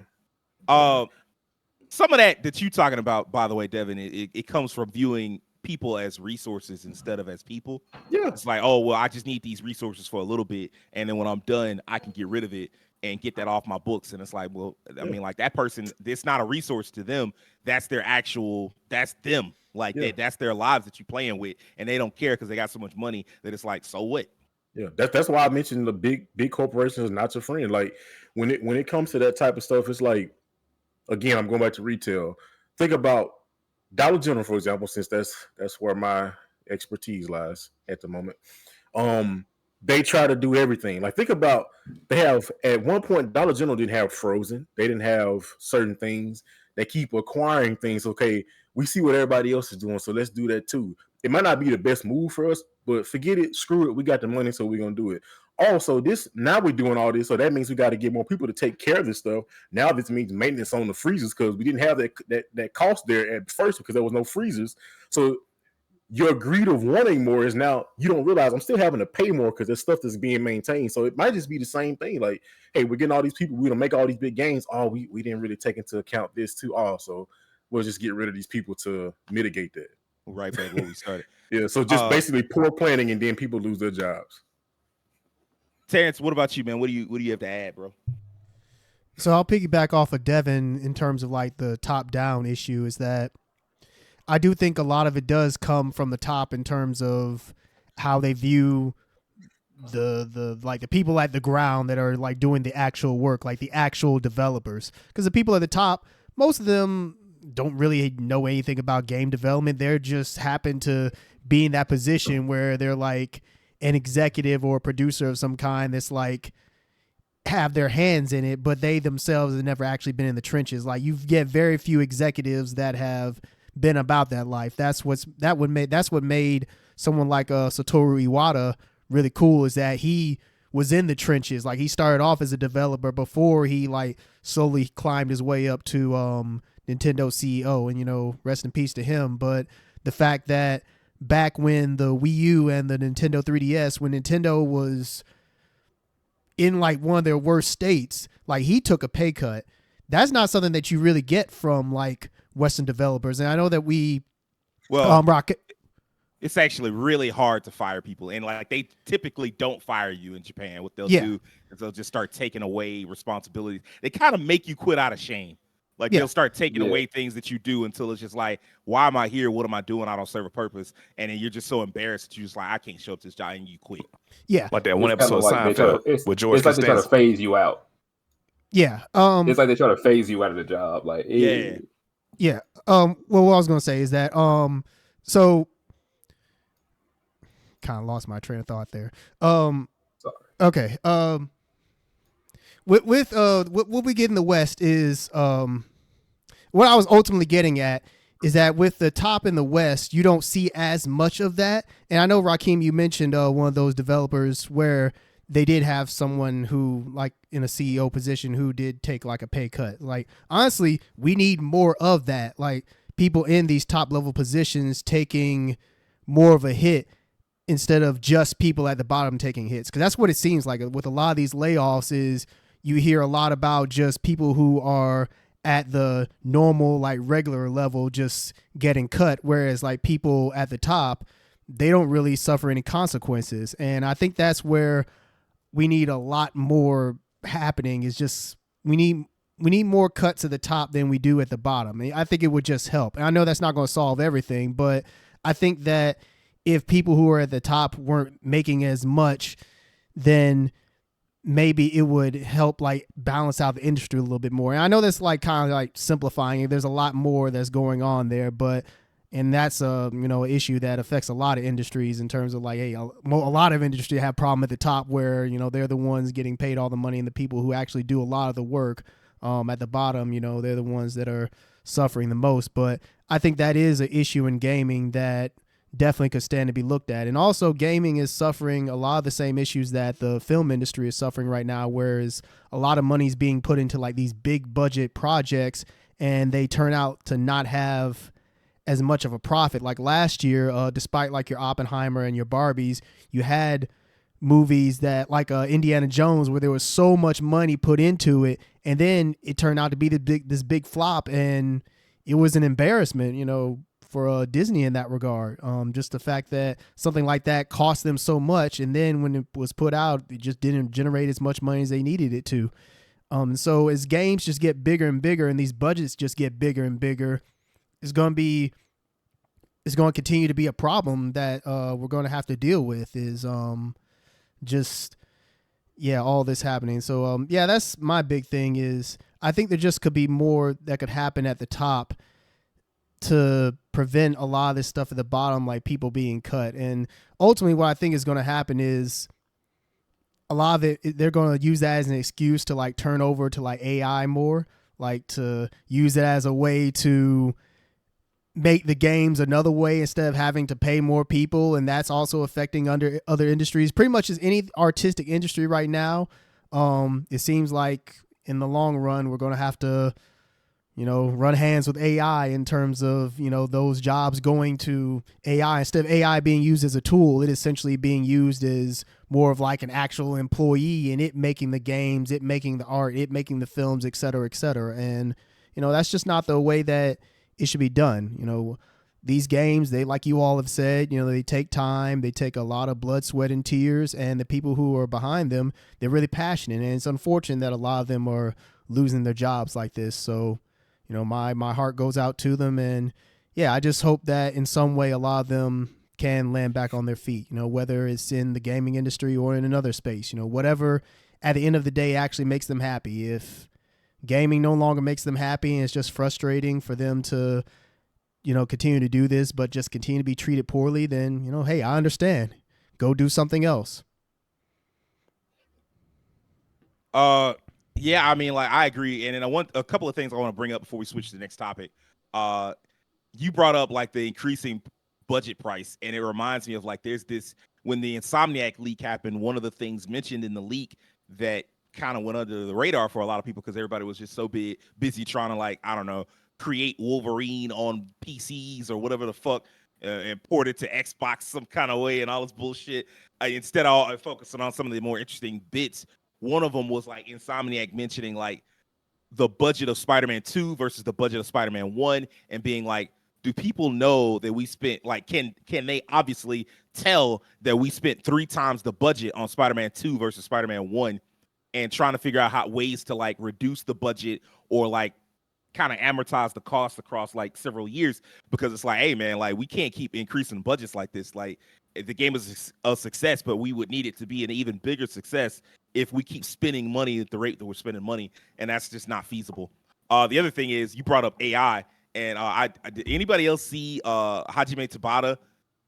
Some of that you talking about, by the way, Devin, it comes from viewing people as resources instead of as people. Yeah. It's like, oh, well, I just need these resources for a little bit, and then when I'm done, I can get rid of it and get that off my books. And it's like, well, I mean, like that person, it's not a resource to them. That's that's them. Like that's their lives that you're playing with, and they don't care because they got so much money that it's like, so what? Yeah, that's why I mentioned the big corporations is not your friend. Like when it comes to that type of stuff, it's like, again, I'm going back to retail. Think about Dollar General, for example, since that's where my expertise lies at the moment. They try to do everything. Like think about, they have at one point Dollar General didn't have frozen. They didn't have certain things. They keep acquiring things. Okay, we see what everybody else is doing, so let's do that too. It might not be the best move for us, but forget it, screw it. We got the money, so we're gonna do it. Also, now we're doing all this, so that means we got to get more people to take care of this stuff. Now this means maintenance on the freezers because we didn't have that cost there at first because there was no freezers. So your greed of wanting more is now you don't realize I'm still having to pay more because there's stuff that's being maintained. So it might just be the same thing. Like, hey, we're getting all these people, we're gonna make all these big gains. Oh, we didn't really take into account this too. Also, we'll just get rid of these people to mitigate that. Right back where we started. Yeah, so just basically poor planning, and then people lose their jobs. Terrence, what about you, man? What do you have to add, bro? So I'll piggyback off of Devin in terms of like the top-down issue is that I do think a lot of it does come from the top in terms of how they view the people at the ground that are like doing the actual work, like the actual developers. Because the people at the top, most of them don't really know anything about game development. They're just happen to be in that position where they're like an executive or a producer of some kind that's like have their hands in it, but they themselves have never actually been in the trenches. Like you get very few executives that have been about that life. That's what made someone like Satoru Iwata really cool, is that he was in the trenches. Like he started off as a developer before he like slowly climbed his way up to Nintendo CEO, and rest in peace to him. But the fact that back when the Wii U and the Nintendo 3DS, when Nintendo was in like one of their worst states, like he took a pay cut. That's not something that you really get from like Western developers. And I know that It's actually really hard to fire people, and like they typically don't fire you in Japan. What they'll Yeah. do is they'll just start taking away responsibilities. They kind of make you quit out of shame. Like Yeah. they'll start taking Yeah. away things that you do until it's just like, why am I here? What am I doing? I don't serve a purpose. And then you're just so embarrassed that you're just like, I can't show up to this job, and you quit. Yeah. Like that one It's kinda episode of like they try to- Seinfeld with George it's like they try to Costanza. phase you out. Yeah. It's like they try to phase you out of the job. Like, Yeah. Yeah. Well, what I was gonna say is that so kind of lost my train of thought there. Sorry. Okay. With what we get in the West is what I was ultimately getting at is that with the top in the West, you don't see as much of that. And I know, Raheem, you mentioned one of those developers where they did have someone who, like, in a CEO position who did take like a pay cut. Like, honestly, we need more of that. Like, people in these top level positions taking more of a hit instead of just people at the bottom taking hits. Because that's what it seems like with a lot of these layoffs is you hear a lot about just people who are at the normal, like regular level just getting cut, whereas like people at the top, they don't really suffer any consequences. And I think that's where we need a lot more happening, is just we need more cuts at the top than we do at the bottom. I think it would just help. And I know that's not going to solve everything, but I think that if people who are at the top weren't making as much, then maybe it would help like balance out the industry a little bit more. And I know that's like kind of like simplifying it. There's a lot more that's going on there, but and that's a issue that affects a lot of industries in terms of like, hey, a lot of industry have problem at the top where they're the ones getting paid all the money, and the people who actually do a lot of the work at the bottom, they're the ones that are suffering the most. But I think that is an issue in gaming that definitely could stand to be looked at. And also gaming is suffering a lot of the same issues that the film industry is suffering right now, whereas a lot of money is being put into like these big budget projects and they turn out to not have as much of a profit. Like last year, despite like your Oppenheimer and your Barbies, you had movies that like Indiana Jones, where there was so much money put into it, and then it turned out to be this big flop, and it was an embarrassment, for Disney in that regard. Just the fact that something like that cost them so much, and then when it was put out, it just didn't generate as much money as they needed it to. So as games just get bigger and bigger, and these budgets just get bigger and bigger, it's going to continue to be a problem that we're going to have to deal with. Is all this happening. So that's my big thing. Is I think there just could be more that could happen at the top to prevent a lot of this stuff at the bottom, like people being cut. And ultimately what I think is going to happen is a lot of it, they're going to use that as an excuse to like turn over to like AI more, like to use it as a way to make the games another way instead of having to pay more people. And that's also affecting under other industries. Pretty much as any artistic industry right now, it seems like in the long run, we're going to have to run hands with AI in terms of, those jobs going to AI. Instead of AI being used as a tool, it is essentially being used as more of like an actual employee, and it making the games, it making the art, it making the films, et cetera, et cetera. And, that's just not the way that it should be done. These games, they, like you all have said, they take time, they take a lot of blood, sweat, and tears, and the people who are behind them, they're really passionate. And it's unfortunate that a lot of them are losing their jobs like this. So, my heart goes out to them. And I just hope that in some way a lot of them can land back on their feet, whether it's in the gaming industry or in another space, whatever at the end of the day actually makes them happy. If gaming no longer makes them happy and it's just frustrating for them to, continue to do this, but just continue to be treated poorly, then, hey, I understand. Go do something else. Yeah, I mean, like I agree, and then I want a couple of things I want to bring up before we switch to the next topic. You brought up like the increasing budget price, and it reminds me of like there's this when the Insomniac leak happened. One of the things mentioned in the leak that kind of went under the radar for a lot of people because everybody was just so busy trying to like create Wolverine on PCs or whatever the fuck. And port it to Xbox some kind of way and all this bullshit. Instead of focusing on some of the more interesting bits. One of them was like Insomniac mentioning like the budget of Spider-Man 2 versus the budget of Spider-Man 1 and being like do people know that we spent like can they obviously tell that we spent 3 times the budget on Spider-Man 2 versus Spider-Man 1 and trying to figure out how ways to like reduce the budget or like kind of amortize the cost across like several years, because it's like, hey man, like we can't keep increasing budgets like this. Like the game is a success, but we would need it to be an even bigger success if we keep spending money at the rate that we're spending money, and that's just not feasible. The other thing is you brought up AI. And did anybody else see Hajime Tabata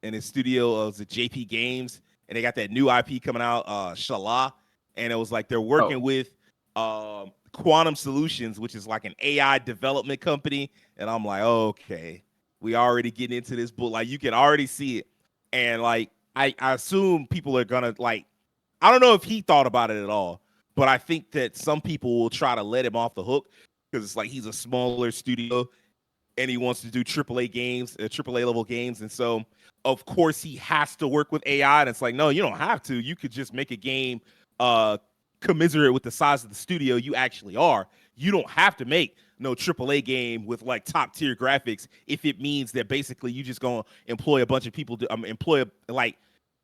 in his studio of the JP Games, and they got that new IP coming out, Shala, and it was like they're working with Quantum Solutions, which is like an AI development company, and I'm like, okay, we already getting into this book, like you can already see it, and like I assume people are gonna like, I don't know if he thought about it at all, but I think that some people will try to let him off the hook because it's like he's a smaller studio and he wants to do AAA games, AAA level games. And so, of course, he has to work with AI. And it's like, no, you don't have to. You could just make a game commiserate with the size of the studio you actually are. You don't have to make no AAA game with like top tier graphics if it means that basically you just gonna employ a bunch of people to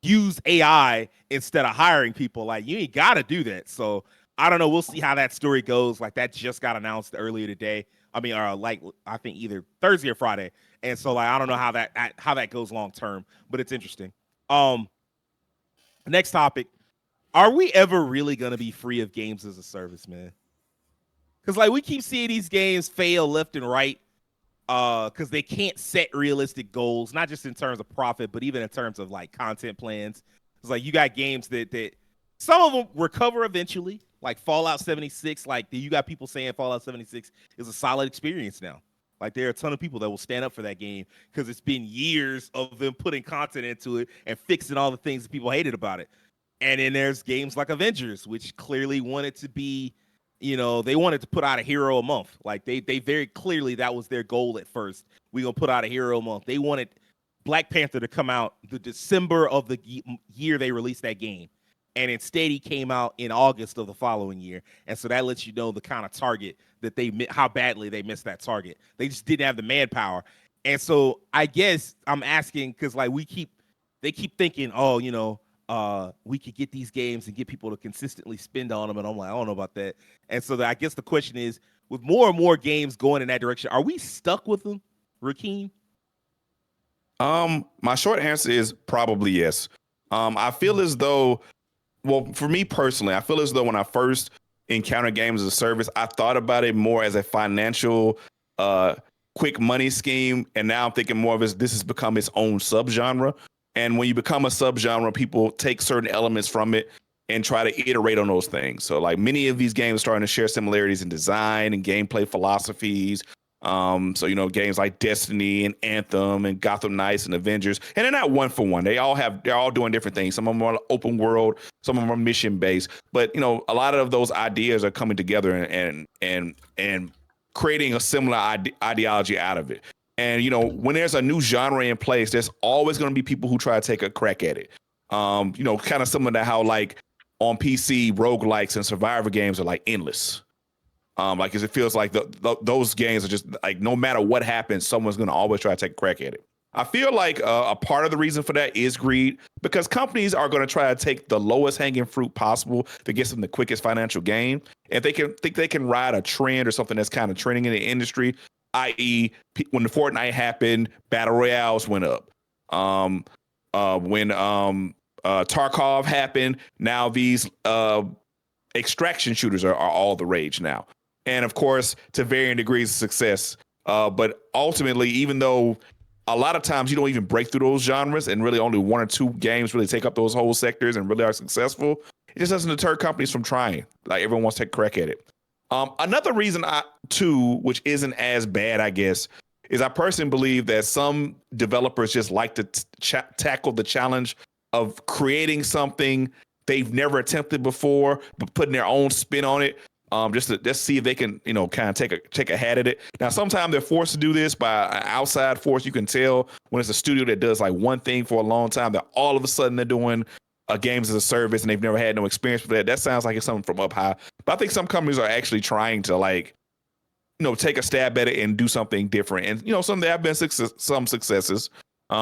use AI instead of hiring people. Like you ain't gotta do that. So I don't know. We'll see how that story goes. Like that just got announced earlier today. I mean, like I think either Thursday or Friday, and so like I don't know how that goes long term, but it's interesting. Next topic: are we ever really gonna be free of games as a service, man? Because like we keep seeing these games fail left and right, because they can't set realistic goals, not just in terms of profit, but even in terms of like content plans. It's like you got games that some of them recover eventually. Like Fallout 76, like you got people saying Fallout 76 is a solid experience now. Like there are a ton of people that will stand up for that game because it's been years of them putting content into it and fixing all the things that people hated about it. And then there's games like Avengers, which clearly wanted to be, they wanted to put out a hero a month. Like they very clearly, that was their goal at first. We're going to put out a hero a month. They wanted Black Panther to come out the December of the year they released that game. And instead, he came out in August of the following year. And so that lets you know the kind of target that how badly they missed that target. They just didn't have the manpower. And so I guess I'm asking because like they keep thinking, we could get these games and get people to consistently spend on them. And I'm like, I don't know about that. And so I guess the question is, with more and more games going in that direction, are we stuck with them, Rakeem? My short answer is probably yes. I feel as though, well, for me personally, I feel as though when I first encountered games as a service, I thought about it more as a financial, quick money scheme. And now I'm thinking more of this has become its own subgenre. And when you become a subgenre, people take certain elements from it and try to iterate on those things. So like many of these games are starting to share similarities in design and gameplay philosophies. So games like Destiny and Anthem and Gotham Knights and Avengers, and they're not one for one. They're all doing different things. Some of them are open world, some of them are mission based. But a lot of those ideas are coming together and creating a similar ideology out of it. And when there's a new genre in place, there's always going to be people who try to take a crack at it. Kind of similar to how like on PC roguelikes and survivor games are like endless. Because it feels like those games are just like no matter what happens, someone's going to always try to take a crack at it. I feel like a part of the reason for that is greed, because companies are going to try to take the lowest hanging fruit possible to get them the quickest financial gain. If they can ride a trend or something that's kind of trending in the industry, i.e., when the Fortnite happened, battle royales went up. When Tarkov happened, now these extraction shooters are all the rage now. And of course, to varying degrees of success. But ultimately, even though a lot of times you don't even break through those genres and really only one or two games really take up those whole sectors and really are successful, it just doesn't deter companies from trying. Like everyone wants to take a crack at it. Another reason which isn't as bad, I guess, is I personally believe that some developers just like to tackle the challenge of creating something they've never attempted before, but putting their own spin on it. Just to see if they can, kind of take a hat at it. Now, sometimes they're forced to do this by an outside force. You can tell when it's a studio that does like one thing for a long time, that all of a sudden they're doing games as a service and they've never had no experience with that. That sounds like it's something from up high. But I think some companies are actually trying to like take a stab at it and do something different. And there have been some successes.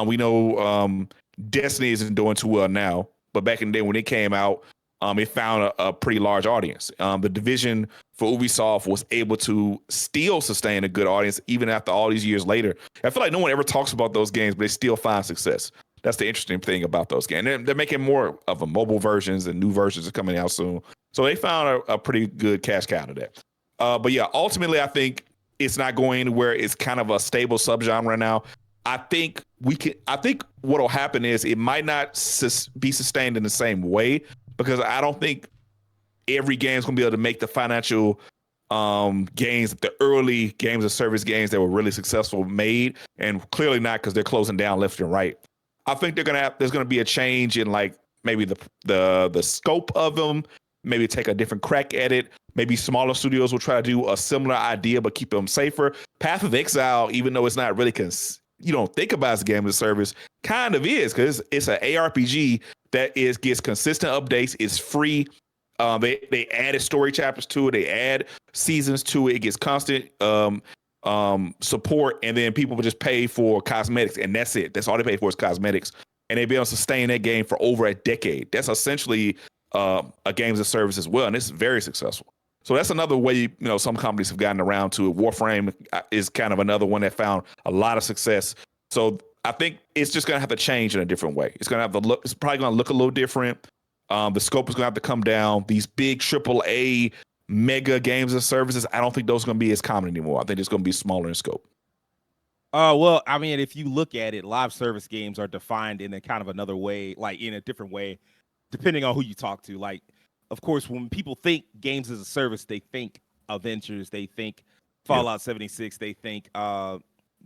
We know Destiny isn't doing too well now, but back in the day when it came out, it found a pretty large audience. The division for Ubisoft was able to still sustain a good audience even after all these years later. I feel like no one ever talks about those games, but they still find success. That's the interesting thing about those games. They're making more of a mobile versions, and new versions are coming out soon. So they found a pretty good cash cow to that. But yeah, ultimately, I think it's not going anywhere. It's kind of a stable subgenre now. I think what will happen is it might not be sustained in the same way, because I don't think every game is going to be able to make the financial gains, the early games of service games that were really successful made, and clearly not, because they're closing down left and right. I think there's going to be a change in like maybe the scope of them, maybe take a different crack at it. Maybe smaller studios will try to do a similar idea but keep them safer. Path of Exile, even though it's not really you don't think about it as a game as a service, kind of is, because it's an ARPG that gets consistent updates. It's free. They added story chapters to it. They add seasons to it. It gets constant support, and then people will just pay for cosmetics, and that's it. That's all they pay for is cosmetics, and they be able to sustain that game for over a decade. That's essentially a games as a service as well, and it's very successful. So that's another way, some companies have gotten around to it. Warframe is kind of another one that found a lot of success. So I think it's just going to have to change in a different way. It's going to have to look. It's probably going to look a little different. The scope is going to have to come down. These big AAA mega games and services, I don't think those are going to be as common anymore. I think it's going to be smaller in scope. Well, I mean, if you look at it, live service games are defined in a kind of another way, like in a different way, depending on who you talk to. Like, of course, when people think games as a service, they think Avengers, they think Fallout 76, they think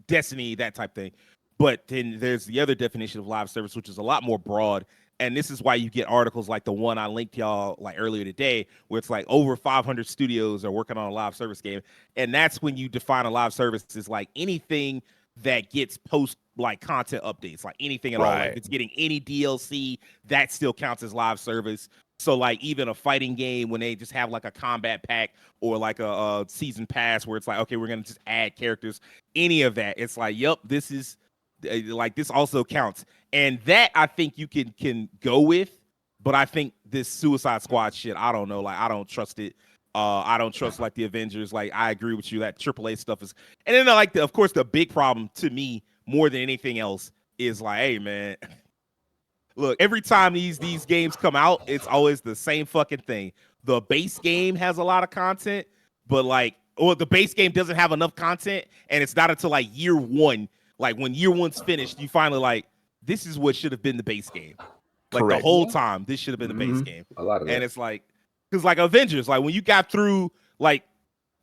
Destiny, that type thing. But then there's the other definition of live service, which is a lot more broad. And this is why you get articles like the one I linked y'all like earlier today, where it's like over 500 studios are working on a live service game. And that's when you define a live service as like anything that gets post like content updates, like anything at all. Like if it's getting any DLC, that still counts as live service. So like even a fighting game, when they just have like a combat pack or like a season pass where it's like, okay, we're going to just add characters, any of that, it's like, yep, this is like, this also counts. And that I think you can go with, but I think this Suicide Squad shit, I don't know, like I don't trust it. I don't trust like the Avengers. Like I agree with you that AAA stuff is, and then like of course the big problem to me more than anything else is like, hey man, look, every time these games come out, it's always the same fucking thing. The base game has a lot of content, but like, or the base game doesn't have enough content, and it's not until like year one, like when year one's finished, you finally like, this is what should have been the base game. Like the whole time, this should have been the base game. A lot of that. And it's like, because like Avengers, like when you got through like,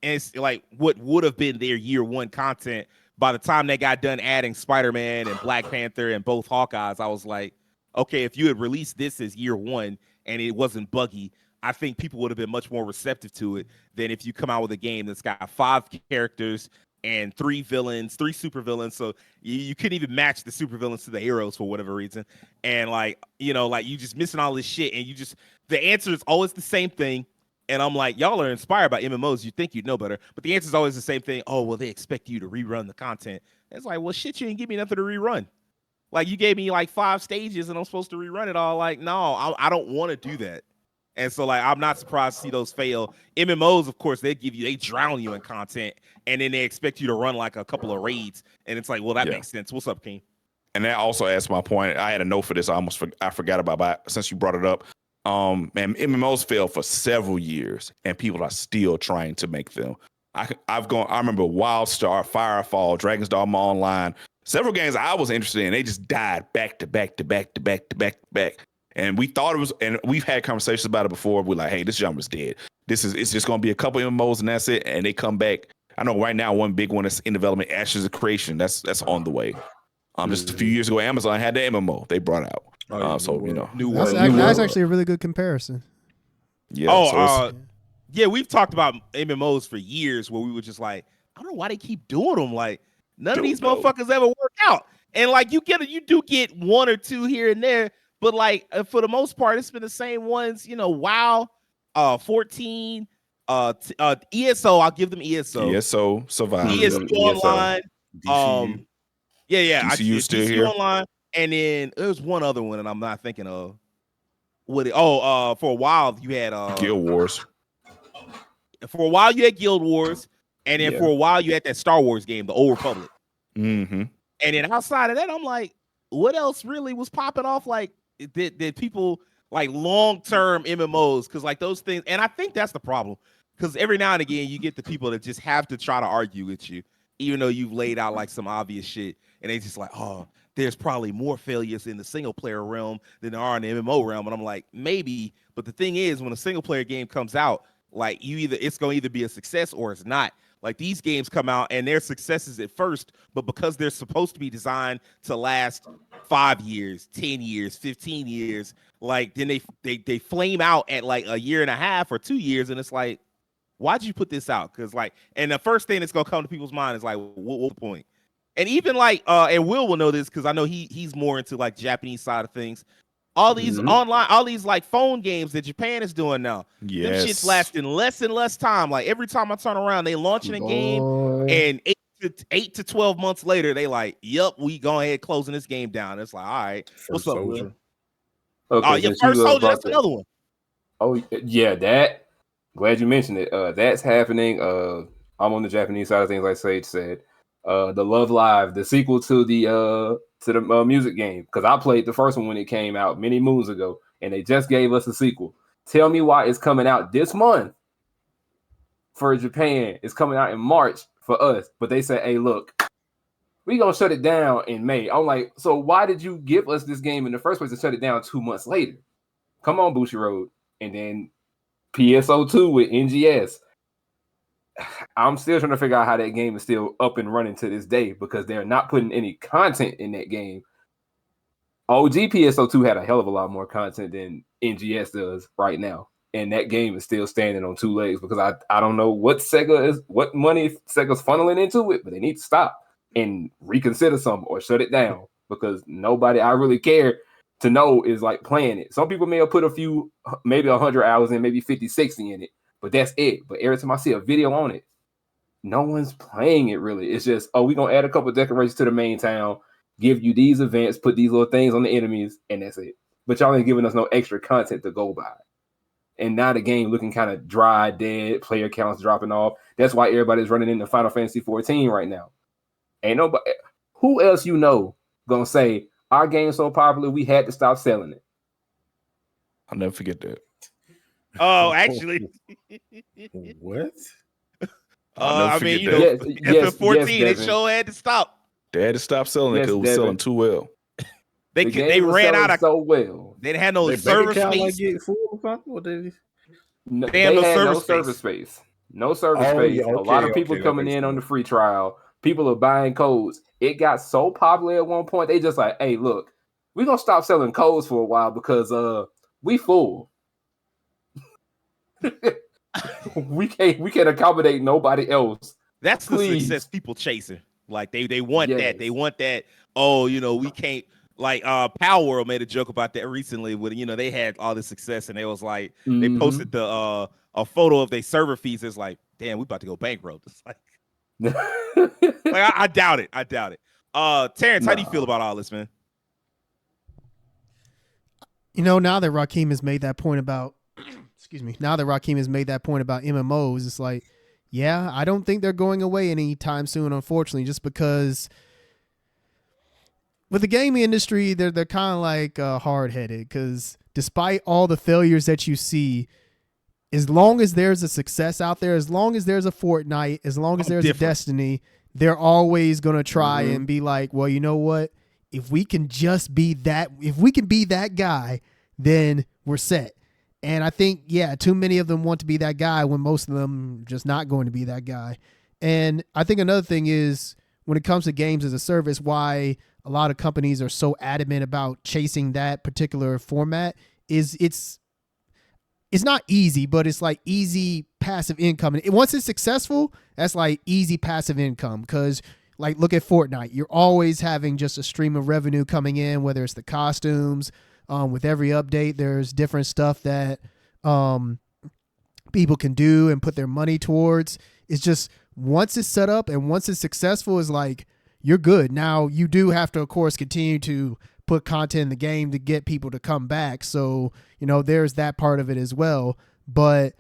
and it's like what would have been their year one content, by the time they got done adding Spider-Man and Black Panther and both Hawkeyes, I was like, okay, if you had released this as year one and it wasn't buggy, I think people would have been much more receptive to it than if you come out with a game that's got 5 characters and 3 villains, 3 super villains. So you couldn't even match the super villains to the heroes for whatever reason. And like, like you just missing all this shit. And the answer is always the same thing. And I'm like, y'all are inspired by MMOs. You think you'd know better. But the answer is always the same thing. Oh, well, they expect you to rerun the content. And it's like, well, shit, you didn't give me nothing to rerun. Like you gave me like 5 stages and I'm supposed to rerun it all. Like, no, I don't want to do that. And so like, I'm not surprised to see those fail. MMOs, of course, they drown you in content and then they expect you to run like a couple of raids. And it's like, well, that makes sense. What's up, King? And that also adds my point. I had a note for this. I forgot about it since you brought it up. Man, MMOs failed for several years and people are still trying to make them. I remember WildStar, Firefall, Dragon's Dogma Online, several games I was interested in. They just died back to back to back to back to back to back. And we thought it was, and we've had conversations about it before. We're like, hey, this genre's dead. It's just going to be a couple MMOs and that's it. And they come back. I know right now one big one that's in development, Ashes of Creation. That's on the way. Just a few years ago, Amazon had the MMO they brought out. New World. That's actually a really good comparison. Yeah. Yeah, we've talked about MMOs for years where we were just like, I don't know why they keep doing them. Like none of these motherfuckers ever work out. And like you do get 1 or 2 here and there, but like for the most part, it's been the same ones. WoW, 14, ESO, I'll give them ESO. ESO survived. ESO online. DCU. Yeah. DCU still DCU here. online, and then there was one other one, and I'm not thinking of what it. For a while you had Guild Wars. For a while you had Guild Wars, and then Yeah. for a while you had that Star Wars game, the Old Republic. Mm-hmm. And then outside of that, I'm like, what else really was popping off? Like, did people like long-term MMOs? Because like those things, and I think that's the problem. Because every now and again, you get the people that just have to try to argue with you, even though you've laid out like some obvious shit, and they just like, oh, there's probably more failures in the single-player realm than there are in the MMO realm. And I'm like, maybe, but the thing is, when a single-player game comes out, like it's going to either be a success or it's not. Like these games come out and they're successes at first, but because they're supposed to be designed to last 5 years, 10 years, 15 years, like then they flame out at like a year and a half or 2 years, and it's like, why'd you put this out? Because like, and the first thing that's gonna come to people's mind is like, what point? And even like, and Will know this because I know he's more into like Japanese side of things. All these online, all these like phone games that Japan is doing now. Yes. Them shit's lasting less and less time. Like every time I turn around, they launching a game, and 8 to 12 months later, they like, yep, we go ahead closing this game down. It's like, all right, what's up, Will? Okay, Your First Soldier, that's another one. Oh yeah, that. Glad you mentioned it. That's happening. I'm on the Japanese side of things, like Sage said. The Love Live, the sequel to the music game, because I played the first one when it came out many moons ago, and they just gave us a sequel. Tell me why it's coming out this month for Japan. It's coming out in March for us, but they say, hey, look, we gonna shut it down in May. I'm like, so why did you give us this game in the first place and shut it down 2 months later? Come on, Bushiroad. And then PSO2 with NGS. I'm still trying to figure out how that game is still up and running to this day because they're not putting any content in that game. OG PSO2 had a hell of a lot more content than NGS does right now. And that game is still standing on two legs because I don't know what money Sega's funneling into it, but they need to stop and reconsider something or shut it down because nobody I really care to know is like playing it. Some people may have put a few, maybe 100 hours in, maybe 50, 60 in it, but that's it. But every time I see a video on it, no one's playing it really. It's just, we're going to add a couple of decorations to the main town, give you these events, put these little things on the enemies, and that's it. But y'all ain't giving us no extra content to go by. And now the game looking kind of dry, dead, player counts dropping off. That's why everybody's running into Final Fantasy 14 right now. Ain't nobody, who else you know going to say, our game's so popular, we had to stop selling it. I'll never forget that. Oh, actually. What? I mean, you know, after 14, it sure had to stop. They had to stop selling it because it was selling too well. They ran out of so well. They didn't have no server space. Like get full or they had no server space. No server space. A lot of people coming in on the free trial. People are buying codes. It got so popular at one point, they just like, hey, look, we're gonna stop selling codes for a while because we full. we can't accommodate nobody else. That's the success people chasing. Like they want that. They want that. Oh, you know, we can't. Like Power World made a joke about that recently when, you know, they had all this success and it was like they posted the a photo of their server fees. It's like, damn, we about to go bankrupt. It's like, I doubt it. Terrence, how do you feel about all this, man? You know, now that Rakeem has made that point about MMOs, it's like, yeah, I don't think they're going away anytime soon, unfortunately, just because with the gaming industry, they're kind of like hard-headed because despite all the failures that you see, as long as there's a success out there, as long as there's a Fortnite, as long as there's a Destiny, they're always going to try and be like, well, you know what? If we can just be that, if we can be that guy, then we're set. And I think, yeah, too many of them want to be that guy when most of them are just not going to be that guy. And I think another thing is when it comes to games as a service, why a lot of companies are so adamant about chasing that particular format is it's not easy, but it's like easy passive income. And once it's successful, that's like easy passive income. Because like, look at Fortnite. You're always having just a stream of revenue coming in, whether it's the costumes. With every update, there's different stuff that people can do and put their money towards. It's just once it's set up and once it's successful, is like you're good. Now you do have to, of course, continue to put content in the game to get people to come back. So, there's that part of it as well. But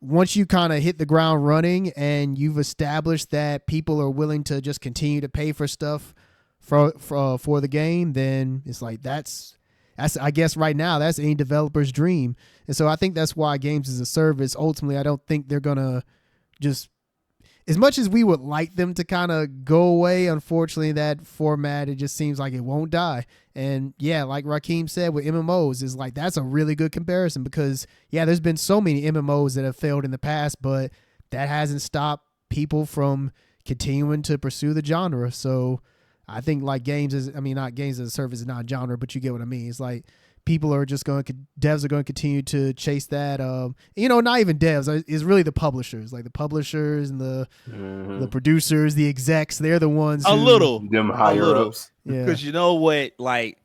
once you kind of hit the ground running and you've established that people are willing to just continue to pay for stuff for the game, then it's like that's I guess right now that's any developer's dream. And so I think that's why games as a service, ultimately, I don't think they're gonna just, as much as we would like them to kind of go away, unfortunately that format, it just seems like it won't die. And yeah, like Rakeem said with MMOs, is like that's a really good comparison, because yeah, there's been so many MMOs that have failed in the past, but that hasn't stopped people from continuing to pursue the genre. So I think like not games as a service is not a genre, but you get what I mean. It's like people are just devs are going to continue to chase that. Not even devs, it's really the publishers, like the publishers and the producers, the execs. They're the ones them higher ups. Yeah. Because you know what, like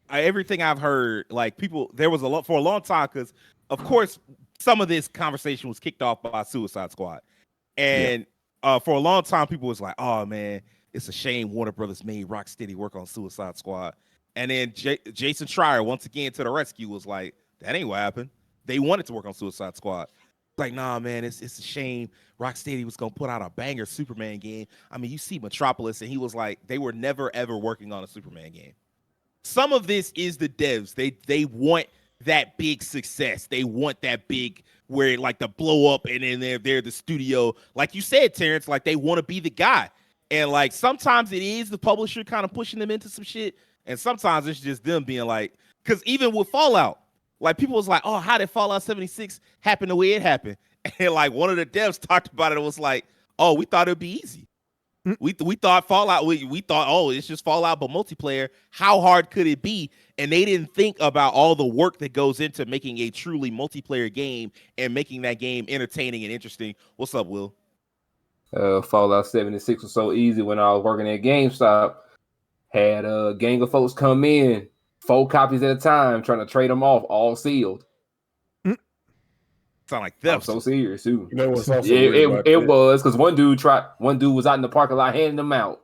everything I've heard, like people, there was for a long time, because of course some of this conversation was kicked off by Suicide Squad, and for a long time people was like, oh man, it's a shame Warner Brothers made Rocksteady work on Suicide Squad. And then Jason Schreier, once again to the rescue, was like, that ain't what happened. They wanted to work on Suicide Squad. Like, nah, man, it's a shame Rocksteady was going to put out a banger Superman game. I mean, you see Metropolis, and he was like, they were never, ever working on a Superman game. Some of this is the devs. They want that big success. They want that big, where like the blow up, and then they're the studio. Like you said, Terrence, like they want to be the guy. And like sometimes it is the publisher kind of pushing them into some shit, and sometimes it's just them being like, because even with Fallout, like people was like, oh, how did Fallout 76 happen the way it happened? And like one of the devs talked about it, was like, oh, we thought it'd be easy. We thought Fallout, we thought, oh, it's just Fallout but multiplayer. How hard could it be? And they didn't think about all the work that goes into making a truly multiplayer game and making that game entertaining and interesting. What's up, Will? Fallout 76 was so easy. When I was working at GameStop, had a gang of folks come in, 4 copies at a time, trying to trade them off, all sealed. Sound like theft. I'm so serious too. You know what's also it was because one dude was out in the parking lot handing them out.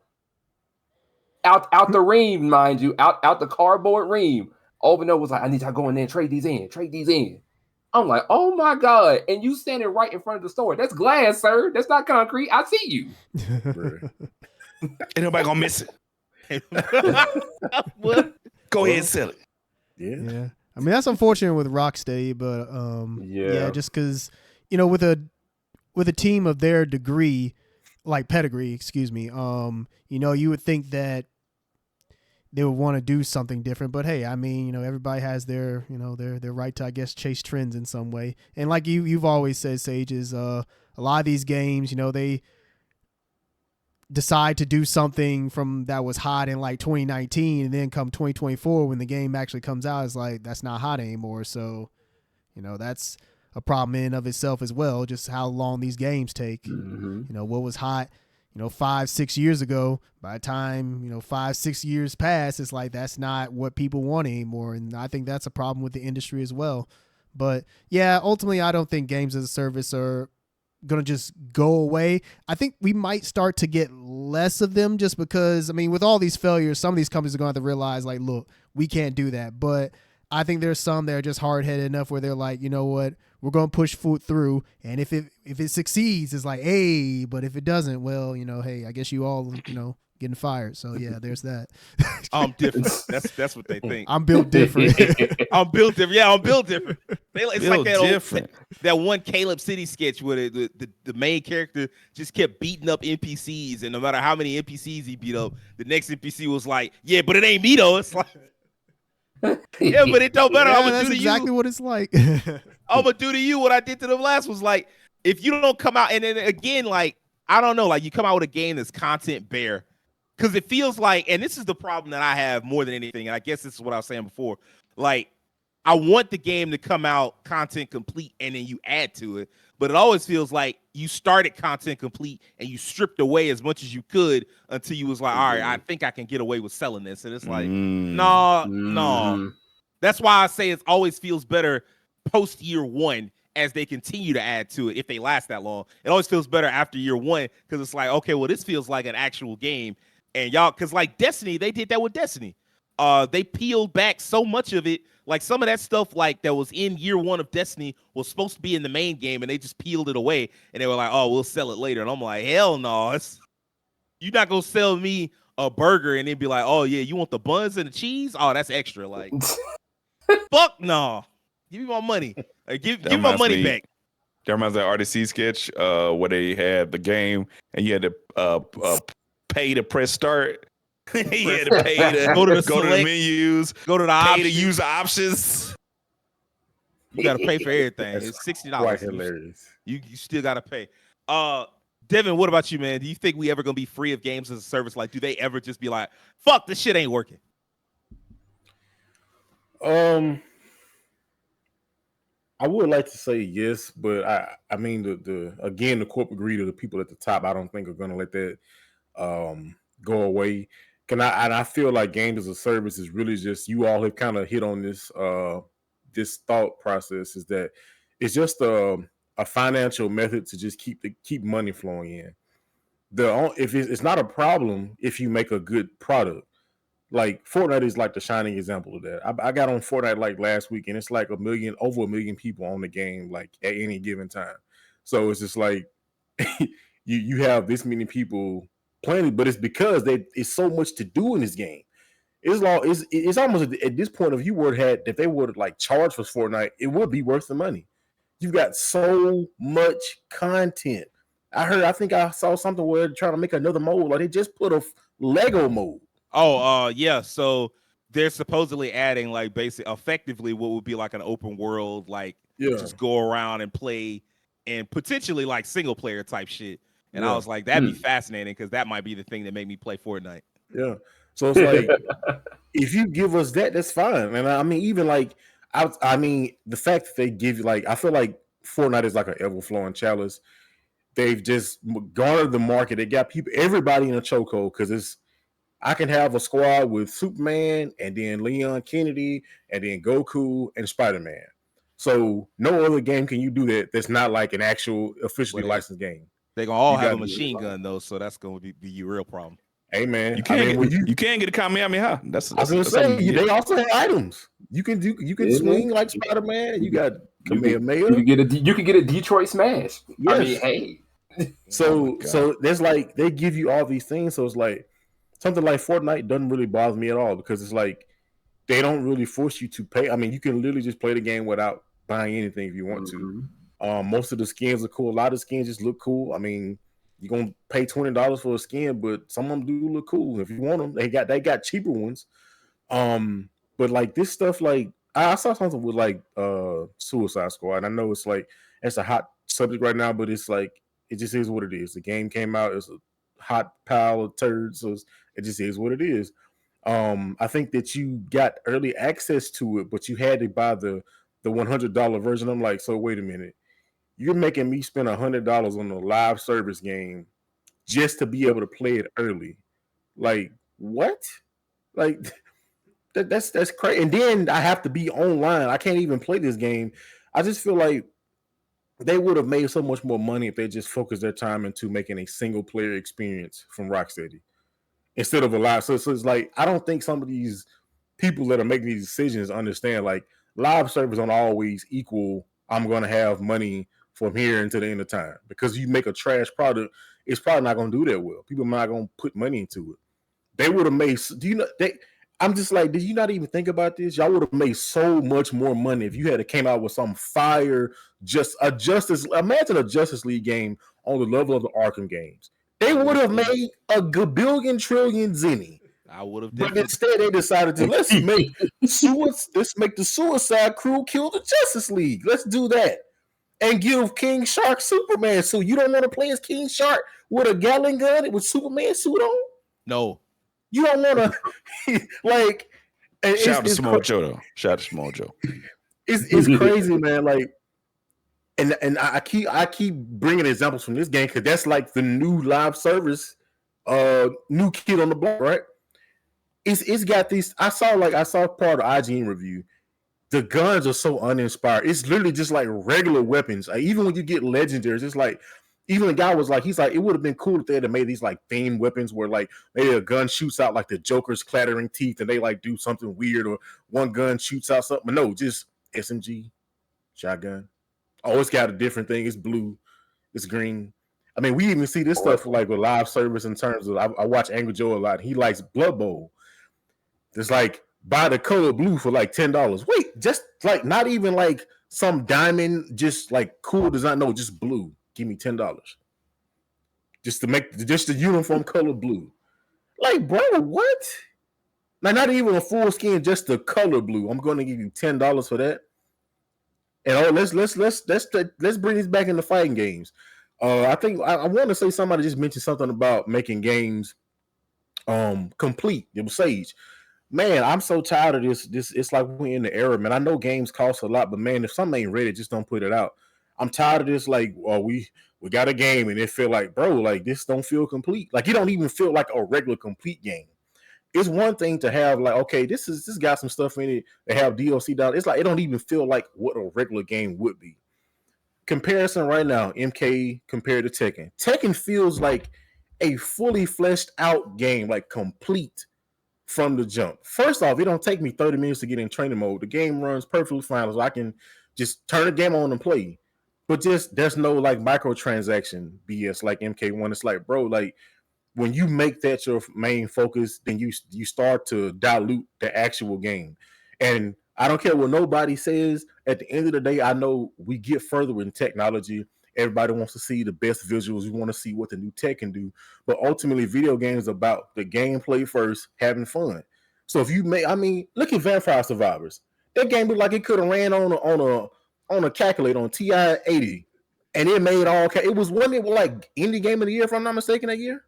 Out the ream, mind you, out the cardboard ream. Ovino was like, I need y'all to go in there and trade these in. I'm like, oh my God. And you standing right in front of the store. That's glass, sir. That's not concrete. I see you. Ain't nobody gonna miss it. Go ahead and sell it. Yeah. I mean, that's unfortunate with Rocksteady, but just because, with a team of their pedigree, excuse me, you would think that they would want to do something different. But hey, I mean, everybody has their right to, I guess, chase trends in some way. And like you've always said, Sage, is a lot of these games, they decide to do something from that was hot in like 2019, and then come 2024 when the game actually comes out, it's like that's not hot anymore. So that's a problem in and of itself as well, just how long these games take. What was hot 5-6 years ago, by the time 5-6 years pass, it's like that's not what people want anymore. And I think that's a problem with the industry as well. But yeah, ultimately I don't think games as a service are gonna just go away. I think we might start to get less of them, just because, I mean, with all these failures, some of these companies are gonna have to realize, like, look, we can't do that. But I think there's some that are just hard-headed enough where they're like, you know what, we're gonna push food through, and if it succeeds, it's like, hey, but if it doesn't, well, hey, I guess you all getting fired. So yeah, there's that. I'm different. That's what they think. I'm built different. I'm built different. Yeah, I'm built different. It's Built like different. that one Caleb City sketch where the main character just kept beating up NPCs, and no matter how many NPCs he beat up, the next NPC was like, yeah, but it ain't me though. It's like, yeah, but it don't matter. Yeah, I'm gonna that's do to exactly you. what it's like. I'm gonna do to you what I did to them last. Was like, if you don't come out, and then again, like, I don't know, like you come out with a game that's content bare. Because it feels like, and this is the problem that I have more than anything, and I guess this is what I was saying before, like, I want the game to come out content complete and then you add to it, but it always feels like you started content complete and you stripped away as much as you could until you was like, all right, I think I can get away with selling this. And it's like, no. That's why I say it always feels better post year one as they continue to add to it if they last that long. It always feels better after year one because it's like, okay, well, this feels like an actual game. And y'all, because like Destiny, they did that with Destiny. They peeled back so much of it. Like some of that stuff like that was in year one of Destiny was supposed to be in the main game, and they just peeled it away. And they were like, oh, we'll sell it later. And I'm like, hell no. You're not going to sell me a burger and then be like, oh, yeah, you want the buns and the cheese? Oh, that's extra. Like, fuck no. Give me my money. Like, give me my money back. That reminds me of the RDC sketch where they had the game and you had to pay to press start. You had to pay to go to the menus, go to the pay options. to use the options. You got to pay for everything. It's $60. Quite hilarious. You still got to pay. Devin, what about you, man? Do you think we ever going to be free of games as a service? Like, do they ever just be like, fuck, this shit ain't working? I would like to say yes, but I mean the corporate greed of the people at the top, I don't think are going to let that go away. I feel like games as a service is really just, you all have kind of hit on this this thought process, is that it's just a financial method to just keep money flowing in. If it's not a problem if you make a good product. Like Fortnite is like the shining example of that. I got on Fortnite like last week, and it's like over 1 million people on the game, like at any given time. So it's just like you have this many people playing it, but it's because it's so much to do in this game. It's almost at this point, if they would like charge for Fortnite, it would be worth the money. You've got so much content. I think I saw something where they're trying to make another mode. Like they just put a Lego mode. Oh, yeah. So they're supposedly adding like effectively what would be like an open world, like just go around and play and potentially like single player type shit. And I was like, that'd be fascinating because that might be the thing that made me play Fortnite. Yeah. So it's like, if you give us that, that's fine. And I mean, even like, I mean, the fact that they give you like, I feel like Fortnite is like an ever flowing chalice. They've just garnered the market. They got everybody in a chokehold because I can have a squad with Superman and then Leon Kennedy and then Goku and Spider-Man. So no other game can you do that that's not like an actual officially licensed game. They're going to all have a machine gun, though, so that's going to be your real problem. Hey, man. You can't get a Kamehameha. I was going to say, they also have items. You can swing like Spider-Man. You got Kamehameha. You can get a Detroit Smash. Yes. I mean, hey. So there's like, they give you all these things, so it's like, something like Fortnite doesn't really bother me at all because it's like they don't really force you to pay. I mean, you can literally just play the game without buying anything if you want to. Most of the skins are cool. A lot of skins just look cool. I mean, you're gonna pay $20 for a skin, but some of them do look cool. If you want them, they got cheaper ones. But like this stuff, like I saw something with like Suicide Squad. And I know it's like it's a hot subject right now, but it's like it just is what it is. The game came out, it's a hot pile of turds, so it just is what it is. I think that you got early access to it, but you had to buy the $100 version. I'm like, so wait a minute, you're making me spend $100 on a live service game just to be able to play it early? Like what? Like that's crazy. And then I have to be online. I can't even play this game. I just feel like they would have made so much more money if they just focused their time into making a single player experience from Rocksteady instead of a live. So it's like, I don't think some of these people that are making these decisions understand like live service don't always equal I'm going to have money from here until the end of time, because you make a trash product, it's probably not going to do that well. People are not going to put money into it. They would have made, I'm just like, did you not even think about this? Y'all would have made so much more money if you had came out with some fire, imagine a Justice League game on the level of the Arkham games. They would have made a gabillion trillion zenny. I would have, but instead they decided to let's make the Suicide Crew kill the Justice League. Let's do that and give King Shark Superman. So you don't want to play as King Shark with a Gatling gun with Superman suit on? No, you don't want to. Like, shout out to Small Joe though. Shout out to Small Joe. It's crazy, man. Like. And I keep bringing examples from this game because that's like the new live service, new kid on the block, right? It's got these. I saw part of the IGN review. the guns are so uninspired. It's literally just like regular weapons. Like, even when you get legendaries, it's like even the guy was like, he's like, it would have been cool if they had made these like themed weapons where like maybe a gun shoots out like the Joker's clattering teeth and they like do something weird, or one gun shoots out something. But no, just SMG, shotgun. Oh, it's got a different thing. It's blue, it's green. I mean, we even see this stuff like with live service in terms of I watch Angry Joe a lot. He likes Blood Bowl. It's like buy the color blue for like $10. Wait, just like not even like some diamond, just like cool design. No, just blue. Give me $10. Just to make just the uniform color blue. Like, bro, what? Now, not even a full skin, just the color blue. I'm going to give you $10 for that. And let's bring this back into fighting games. I think I want to say somebody just mentioned something about making games complete. It was Sage. Man, I'm so tired of this. It's like we're in the era, man. I know games cost a lot, but man, if something ain't ready, just don't put it out. I'm tired of this. Like, we got a game and it feel like, bro, like this don't feel complete. Like it don't even feel like a regular complete game. It's one thing to have like, okay, this got some stuff in it. They have DLC down. It's like it don't even feel like what a regular game would be. Comparison right now, MK compared to Tekken. Tekken feels like a fully fleshed out game, like complete from the jump. First off, it don't take me 30 minutes to get in training mode. The game runs perfectly fine, so I can just turn the game on and play. But just there's no like microtransaction BS like MK1. It's like, bro, like when you make that your main focus, then you start to dilute the actual game. And I don't care what nobody says. At the end of the day, I know we get further in technology. Everybody wants to see the best visuals. We want to see what the new tech can do. But ultimately, video games about the gameplay first, having fun. So if you look at Vampire Survivors. That game looked like it could have ran on a calculator on TI 80, and it made all. It was one that was like indie game of the year, if I'm not mistaken, that year.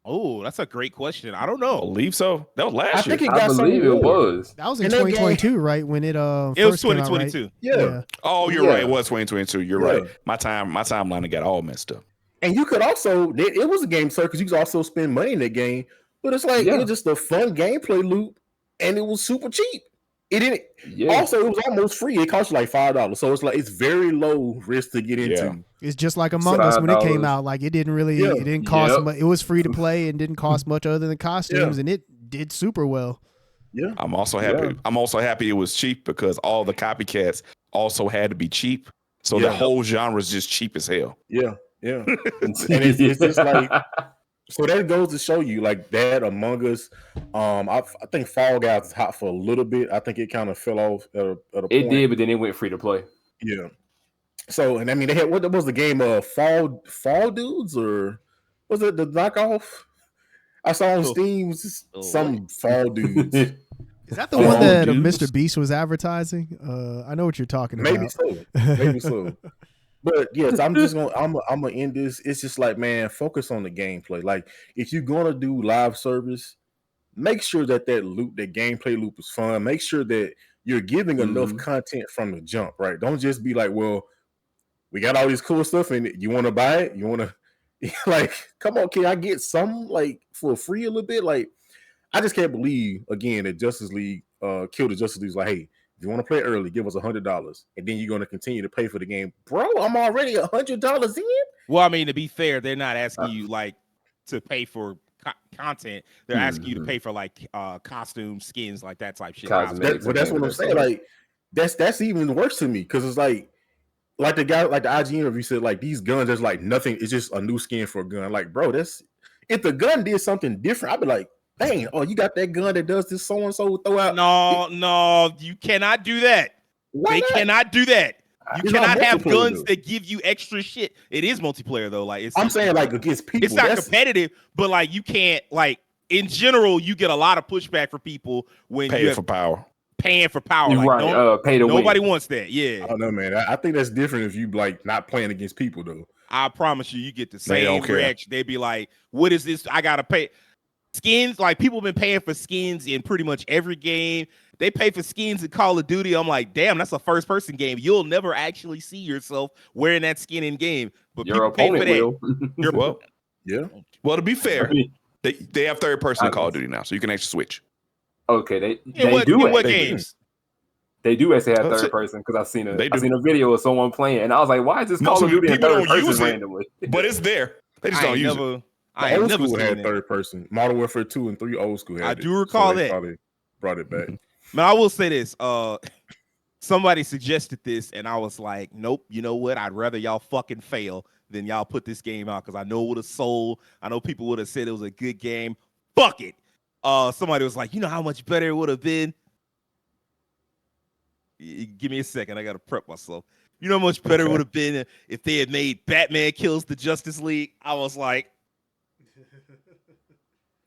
Oh, that's a great question. I don't know. I believe so. That was last year. I believe it was. That was in 2022, right? When it it was 2022. Right? Yeah. Oh, you're right. It was 2022. You're right. My timeline got all messed up. And you could also, it was a game, sir, because you could also spend money in that game. But it's like it was just a fun gameplay loop, and it was super cheap. It didn't. Yeah. Also, it was almost free. It cost you like $5, so it's like it's very low risk to get into. Yeah. It's just like Among Us when it came out. Like it didn't cost much. It was free to play and didn't cost much other than costumes, and it did super well. Yeah, I'm also happy. Yeah. I'm also happy it was cheap because all the copycats also had to be cheap. So the whole genre is just cheap as hell. Yeah, yeah, and it's just like. So that goes to show you, like that Among Us. I think Fall Guys was hot for a little bit. I think it kind of fell off at a point. It did, but then it went free to play. Yeah. So, and I mean, they had what was the game of Fall Dudes, or was it the knockoff? I saw on Steam some Fall Dudes. Is that the one that Mr. Beast was advertising? I know what you're talking about. Maybe so. But yes, I'm gonna end this. It's just like, man, focus on the gameplay. Like, if you're gonna do live service, make sure that loop, that gameplay loop is fun. Make sure that you're giving enough content from the jump, right? Don't just be like, well, we got all this cool stuff in it. You want to buy it? You want to like, come on, can I get some like for free a little bit? Like, I just can't believe again that Justice League killed the Justice League. Like, hey, if you want to play early, give us $100, and then you're going to continue to pay for the game, bro. I'm already $100 in. Well, I mean, to be fair, they're not asking you like to pay for content. They're asking you to pay for like costumes, skins, like that type shit. But that's what I'm saying. Like, that's even worse to me because it's like the guy, like the IG interview said, like these guns, there's like nothing. It's just a new skin for a gun. Like, bro, if the gun did something different, I'd be like, dang, you got that gun that does this so and so throw out. No, you cannot do that. They cannot do that. You cannot have guns that give you extra shit. It is multiplayer though. Like I'm saying, like against people, it's not competitive, but like you can't like in general. You get a lot of pushback for people when paying for power. Paying for power, like, right? Pay to nobody win. Wants that. Yeah, I don't know, man. I think that's different if you like not playing against people though. I promise you get the same reaction. They'd be like, "What is this? I gotta pay." Skins, like people have been paying for skins in pretty much every game. They pay for skins in Call of Duty. I'm like, damn, that's a first-person game. You'll never actually see yourself wearing that skin in game. But your opponent will. Well, yeah. Well, to be fair, they have third-person Call of Duty now, so you can actually switch. Okay, they do it. What games? They do actually have That's third it. person because I seen They do. a video of someone playing, and I was like, "Why is this Call of Duty in people third don't use person it, randomly?" but it's there. They just I don't ain't use never, it. I The ain't old never school seen had it. third person. Modern Warfare 2 and 3 old school had I it. do recall so they that. probably brought it back. Man, I will say this. Somebody suggested this, and I was like, nope. You know what? I'd rather y'all fucking fail than y'all put this game out because I know it would have sold. I know people would have said it was a good game. Fuck it. Somebody was like, you know how much better it would have been. Give me a second. I gotta prep myself. You know how much better it would have been if they had made Batman Kills the Justice League. I was like,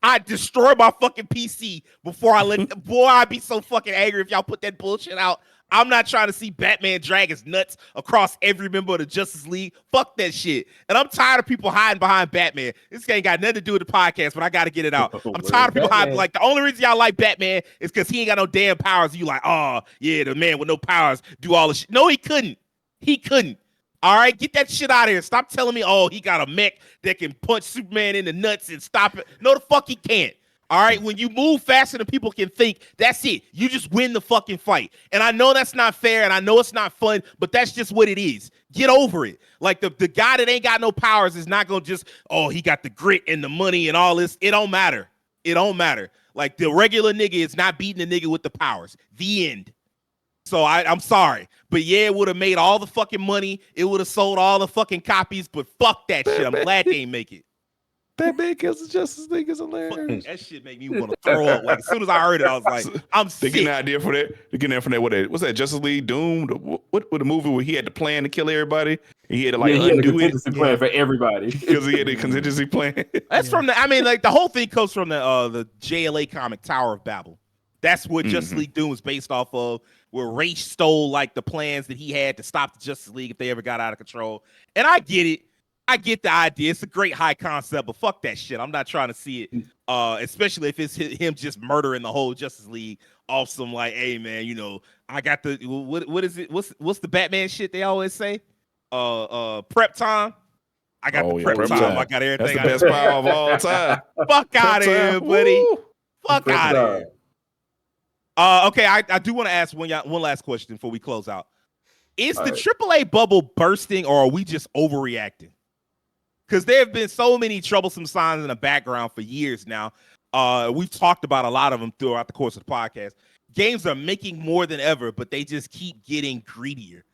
I'd destroy my fucking PC before I let. Boy, I'd be so fucking angry if y'all put that bullshit out. I'm not trying to see Batman drag his nuts across every member of the Justice League. Fuck that shit. And I'm tired of people hiding behind Batman. This ain't got nothing to do with the podcast, but I got to get it out. I'm tired of people hiding. Like, the only reason y'all like Batman is because he ain't got no damn powers. You like, oh, yeah, the man with no powers do all the shit. No, he couldn't. He couldn't. All right, get that shit out of here. Stop telling me, oh, he got a mech that can punch Superman in the nuts and stop it. No, the fuck he can't. All right, when you move faster than people can think, that's it. You just win the fucking fight. And I know that's not fair, and I know it's not fun, but that's just what it is. Get over it. Like, the guy that ain't got no powers is not going to just, oh, he got the grit and the money and all this. It don't matter. It don't matter. Like, the regular nigga is not beating the nigga with the powers. The end. So I'm sorry. But yeah, it would have made all the fucking money. It would have sold all the fucking copies, but fuck that shit. I'm glad they ain't make it. Batman Kills the Justice League is hilarious. That shit made me want to throw up. Like, as soon as I heard it, I was like, I'm sick. They get an idea for that. They get an idea for that. What's that? Justice League Doom? What the movie where he had to plan to kill everybody? And he had to like he had a undo contingency plan for everybody because he had a contingency plan. That's from the. I mean, like, the whole thing comes from the JLA comic Tower of Babel. That's what Justice League Doom was based off of, where Ra's stole like the plans that he had to stop the Justice League if they ever got out of control. And I get it. I get the idea. It's a great high concept, but fuck that shit. I'm not trying to see it, especially if it's him just murdering the whole Justice League off some like, hey man, you know, I got the what is it? What's the Batman shit they always say? Prep time. I got the prep time. I got everything. That's the best power of all time. Fuck out of here, buddy. Woo. Fuck out of here. Okay, I do want to ask one last question before we close out. Is the AAA bubble bursting, or are we just overreacting? Because there have been so many troublesome signs in the background for years now. We've talked about a lot of them throughout the course of the podcast. Games are making more than ever, but they just keep getting greedier.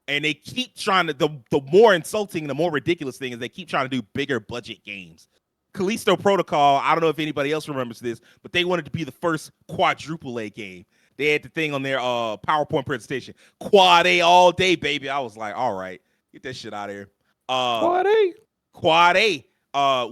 And they keep trying to, the more insulting, the more ridiculous thing is they keep trying to do bigger budget games. Callisto Protocol, I don't know if anybody else remembers this, but they wanted to be the first quadruple A game. They had the thing on their PowerPoint presentation. Quad A all day, baby. I was like, all right, get that shit out of here. Quad A.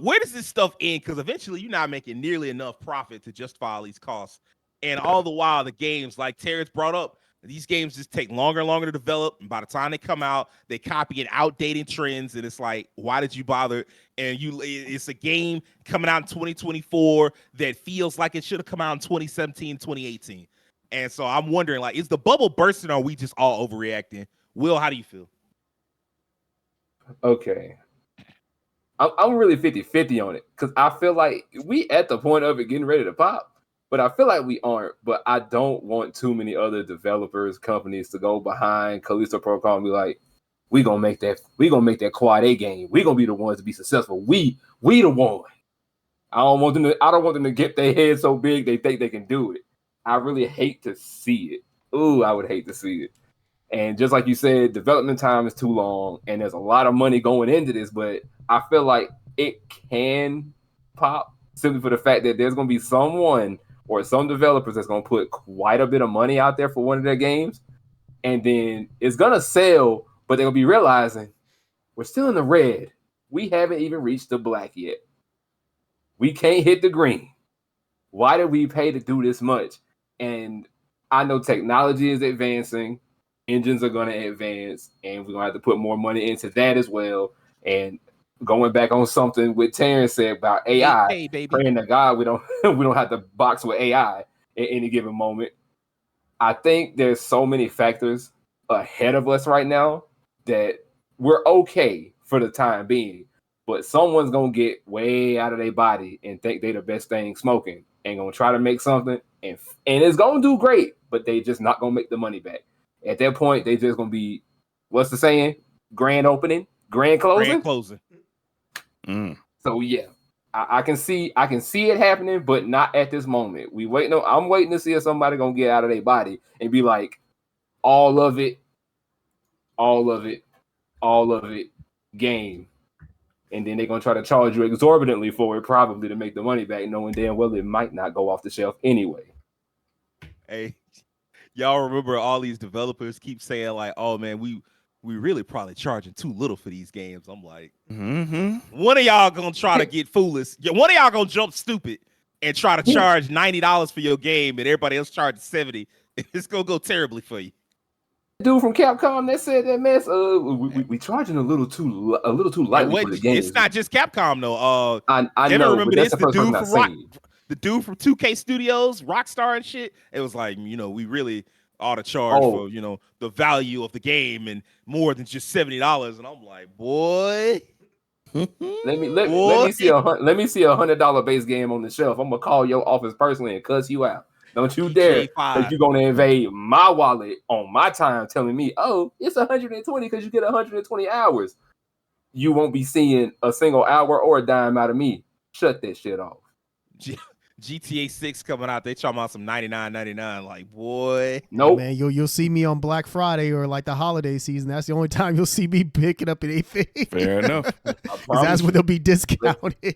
Where does this stuff end? Because eventually you're not making nearly enough profit to justify all these costs. And all the while, the games, like Terrence brought up, these games just take longer and longer to develop. And by the time they come out, they copy outdated trends. And it's like, why did you bother? And it's a game coming out in 2024 that feels like it should have come out in 2017, 2018. And so I'm wondering, like, is the bubble bursting, or are we just all overreacting? Will, how do you feel? Okay. I'm really 50-50 on it because I feel like we at the point of it getting ready to pop, but I feel like we aren't. But I don't want too many other developers, companies to go behind Callisto Protocol and be like, we gonna make that quad A game. We gonna be the ones to be successful. We the one. I don't want them to get their head so big they think they can do it. I really hate to see it. Ooh, I would hate to see it. And just like you said, development time is too long, and there's a lot of money going into this, but I feel like it can pop simply for the fact that there's going to be someone or some developers that's going to put quite a bit of money out there for one of their games, and then it's going to sell, but they'll be realizing we're still in the red. We haven't even reached the black yet. We can't hit the green. Why did we pay to do this much? And I know technology is advancing. Engines are going to advance, and we're going to have to put more money into that as well. And going back on something what Terrence said about AI, praying to God we don't have to box with AI at any given moment. I think there's so many factors ahead of us right now that we're okay for the time being, but someone's going to get way out of their body and think they're the best thing smoking. and gonna try to make something, and it's gonna do great, but they just not gonna make the money back. At that point, they just gonna be, what's the saying? Grand opening, grand closing. Grand closing. So yeah, I can see it happening, but not at this moment. I'm waiting to see if somebody gonna get out of their body and be like, all of it, game. And then they're gonna try to charge you exorbitantly for it, probably to make the money back, knowing damn well it might not go off the shelf anyway. Hey, y'all remember all these developers keep saying like, "Oh man, we really probably charging too little for these games." I'm like, one of y'all gonna try to get foolish. One of y'all gonna jump stupid and try to charge $90 for your game, and everybody else charges $70. It's gonna go terribly for you. Dude from Capcom that said that mess. We charging a little too lightly for the game. It's not just Capcom though. I know. Remember this? The dude from 2K Studios, Rockstar and shit. It was like, we really ought to charge for the value of the game and more than just $70. And I'm like, boy. Let me see a $100 base game on the shelf. I'm gonna call your office personally and cuss you out. Don't you dare, because you're gonna invade my wallet on my time, telling me, "Oh, it's 120 because you get 120 hours." You won't be seeing a single hour or a dime out of me. Shut that shit off. GTA 6 coming out, they talking about some $99.99. Like, boy, nope. Man, you'll see me on Black Friday or like the holiday season. That's the only time you'll see me picking up anything. Fair enough. Because that's when they'll be discounted.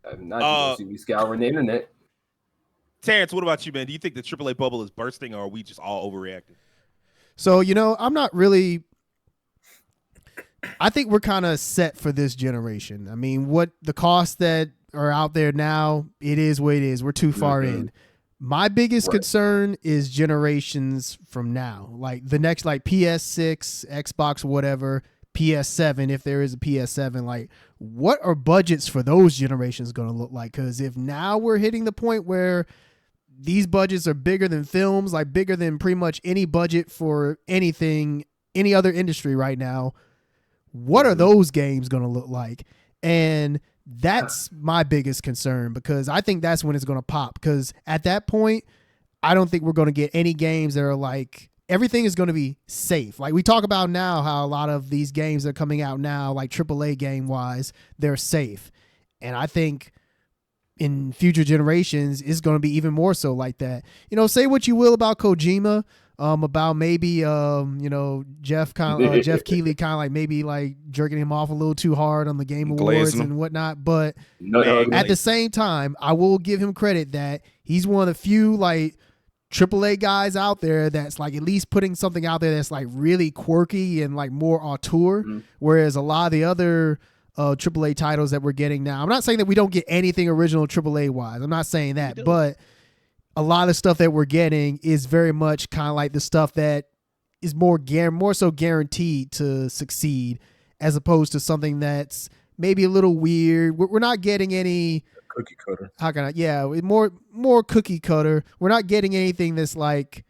Not you gonna see me scouring the internet. Terrence, what about you, man? Do you think the AAA bubble is bursting, or are we just all overreacting? So, I'm not really. I think we're kind of set for this generation. I mean, what the costs that are out there now, it is what it is. We're too far in. My biggest concern is generations from now, like the next, like PS6, Xbox, whatever, PS7, if there is a PS7. Like, what are budgets for those generations going to look like? Because if now we're hitting the point where these budgets are bigger than films, like bigger than pretty much any budget for anything, any other industry right now, what are those games going to look like? And that's my biggest concern, because I think that's when it's going to pop. Because at that point, I don't think we're going to get any games that are like, everything is going to be safe. Like we talk about now, how a lot of these games that are coming out now, like AAA game wise, they're safe. And I think in future generations, it's going to be even more so like that. Say what you will about Kojima, about maybe, Jeff Keighley kind of like maybe like jerking him off a little too hard on the Game Awards and whatnot. But at the same time, I will give him credit that he's one of the few like AAA guys out there that's like at least putting something out there that's like really quirky and like more auteur, whereas a lot of the other AAA titles that we're getting now, I'm not saying that we don't get anything original AAA wise. I'm not saying that, but a lot of stuff that we're getting is very much kind of like the stuff that is more so guaranteed to succeed, as opposed to something that's maybe a little weird. We're not getting any cookie cutter. How can I? Yeah, more cookie cutter. We're not getting anything that's like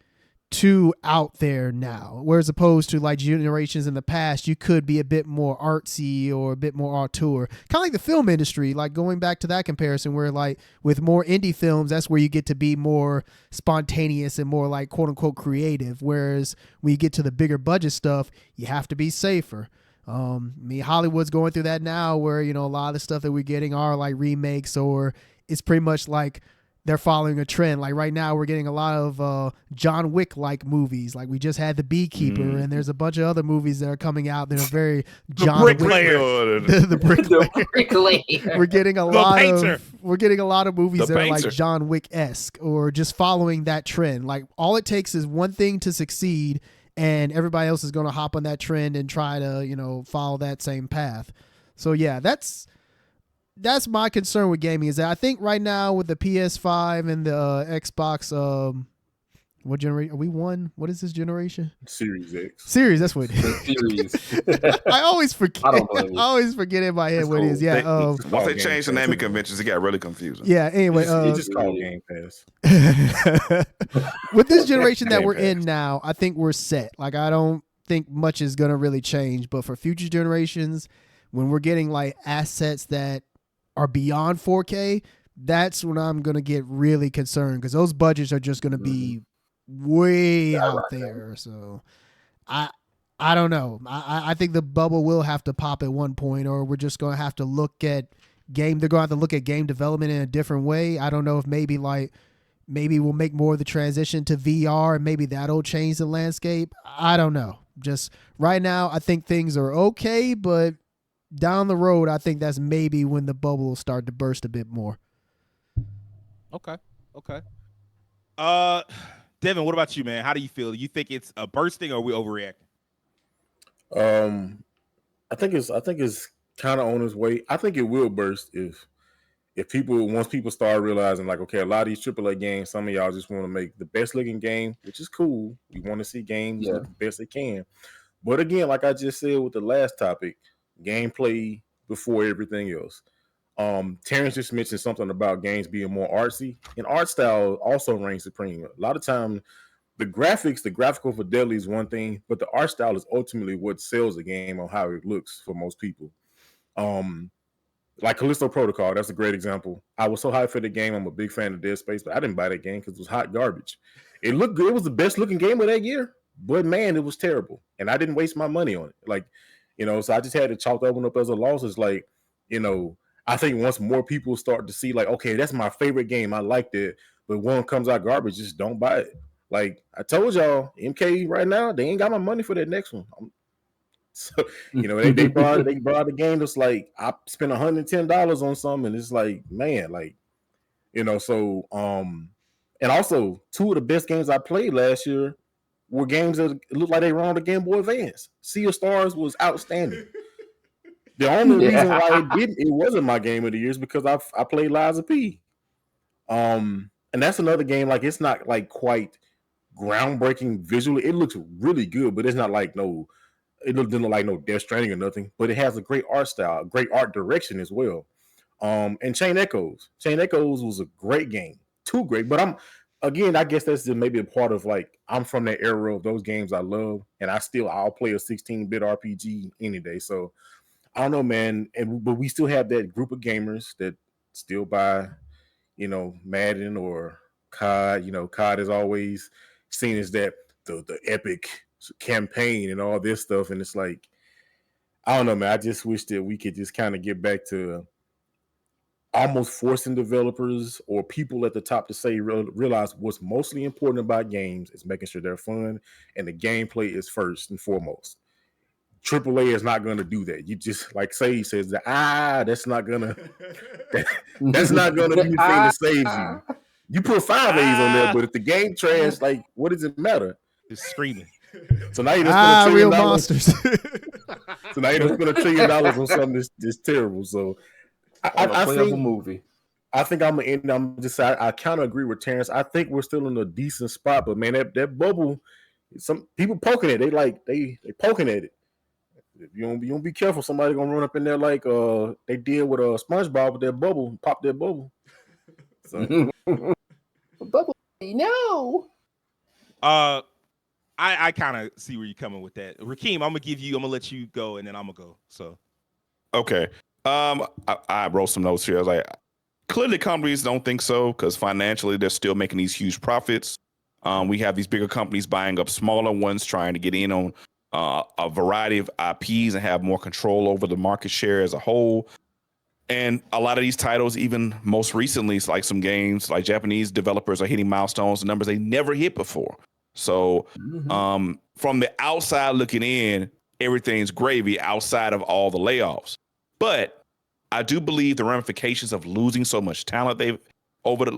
too out there now. Whereas opposed to like generations in the past, you could be a bit more artsy or a bit more auteur. Kind of like the film industry, like going back to that comparison, where like with more indie films, that's where you get to be more spontaneous and more like quote unquote creative. Whereas when you get to the bigger budget stuff, you have to be safer. Hollywood's going through that now, where a lot of the stuff that we're getting are like remakes, or it's pretty much like they're following a trend. Like right now we're getting a lot of John Wick like movies. Like we just had The Beekeeper, and there's a bunch of other movies that are coming out that are very John Wick. The Bricklayer. We're getting a lot of movies that are like John Wick-esque, or just following that trend. Like all it takes is one thing to succeed, and everybody else is going to hop on that trend and try to, follow that same path. So yeah, that's my concern with gaming, is that I think right now with the PS5 and the Xbox, what generation are we on? What is this generation? Series X. Series, that's what it is. Series. I always forget. I don't blame you. I always forget in my head what it is. Yeah. Once they changed the naming conventions, it got really confusing. Yeah. Anyway, it just called Game Pass. With this generation that we're in now, I think we're set. Like I don't think much is gonna really change. But for future generations, when we're getting like assets that are beyond 4K, that's when I'm gonna get really concerned because those budgets are just gonna be way out there. So I I don't know. I think the bubble will have to pop at one point, or we're just gonna have to look at game. They're gonna have to look at game development in a different way. I don't know if maybe we'll make more of the transition to VR and maybe that'll change the landscape. I don't know. Just right now, I think things are okay, but down the road, I think that's maybe when the bubble will start to burst a bit more. Okay. Devin, what about you, man? How do you feel? You think it's a bursting or are we overreacting? I think it's kind of on its way. I think it will burst if people once people start realizing like, okay, a lot of these AAA games, some of y'all just want to make the best looking game, which is cool. We want to see games look the best they can. But again, like I just said with the last topic, gameplay before everything else. Terrence just mentioned something about games being more artsy, and art style also reigns supreme. A lot of times, the graphical fidelity is one thing, but the art style is ultimately what sells the game on how it looks for most people. Like Callisto Protocol, that's a great example. I was so hyped for the game. I'm a big fan of Dead Space, but I didn't buy that game because it was hot garbage. It looked good. It was the best looking game of that year, but man, it was terrible. And I didn't waste my money on it. Like, so I just had to chalk that one up as a loss. It's like, I think once more people start to see like, okay, that's my favorite game. I liked it, but one comes out garbage, just don't buy it. Like I told y'all, MK right now, they ain't got my money for that next one. So they brought the game that's like I spent $110 on something, and it's like, man, like so and also two of the best games I played last year were games that looked like they were on the Game Boy Advance. Sea of Stars was outstanding. The only reason why it wasn't my game of the year is because I played Liza P. And that's another game, like it's not like quite groundbreaking visually. It looks really good, but it's not like it didn't look like no Death Stranding or nothing, but it has a great art style, a great art direction as well. And Chain Echoes was a great game, too great. But I guess that's just maybe a part of like I'm from that era of those games I love, and I'll play a 16-bit RPG any day. So I don't know, man. But we still have that group of gamers that still buy, Madden or COD. COD is always seen as that the epic campaign and all this stuff, and it's like, I don't know, man. I just wish that we could just kind of get back to almost forcing developers or people at the top to say realize what's mostly important about games is making sure they're fun and the gameplay is first and foremost. AAA is not going to do that. You just like Sage says that's not gonna that's not gonna be the thing that saves you. You put 5 A's on there, but if the game trash, like what does it matter? Just screaming. So now you just spend $1 trillion. Real monsters. So now you just spend $1 trillion on something that's terrible. So I think a movie. I think I'm gonna end. I kind of agree with Terrence. I think we're still in a decent spot, but man, that bubble, some people poking it. They poking at it. If you don't be careful, somebody gonna run up in there like they did with SpongeBob with that bubble, pop that bubble. So bubble, no. I kind of see where you're coming with that. Rakeem, I'm gonna let you go, and then I'm gonna go. So, okay. I wrote some notes here. I was like, clearly companies don't think so because financially they're still making these huge profits. We have these bigger companies buying up smaller ones, trying to get in on a variety of IPs and have more control over the market share as a whole. And a lot of these titles, even most recently, it's like some games, like Japanese developers are hitting milestones and numbers they never hit before. So from the outside looking in, everything's gravy outside of all the layoffs. But I do believe the ramifications of losing so much talent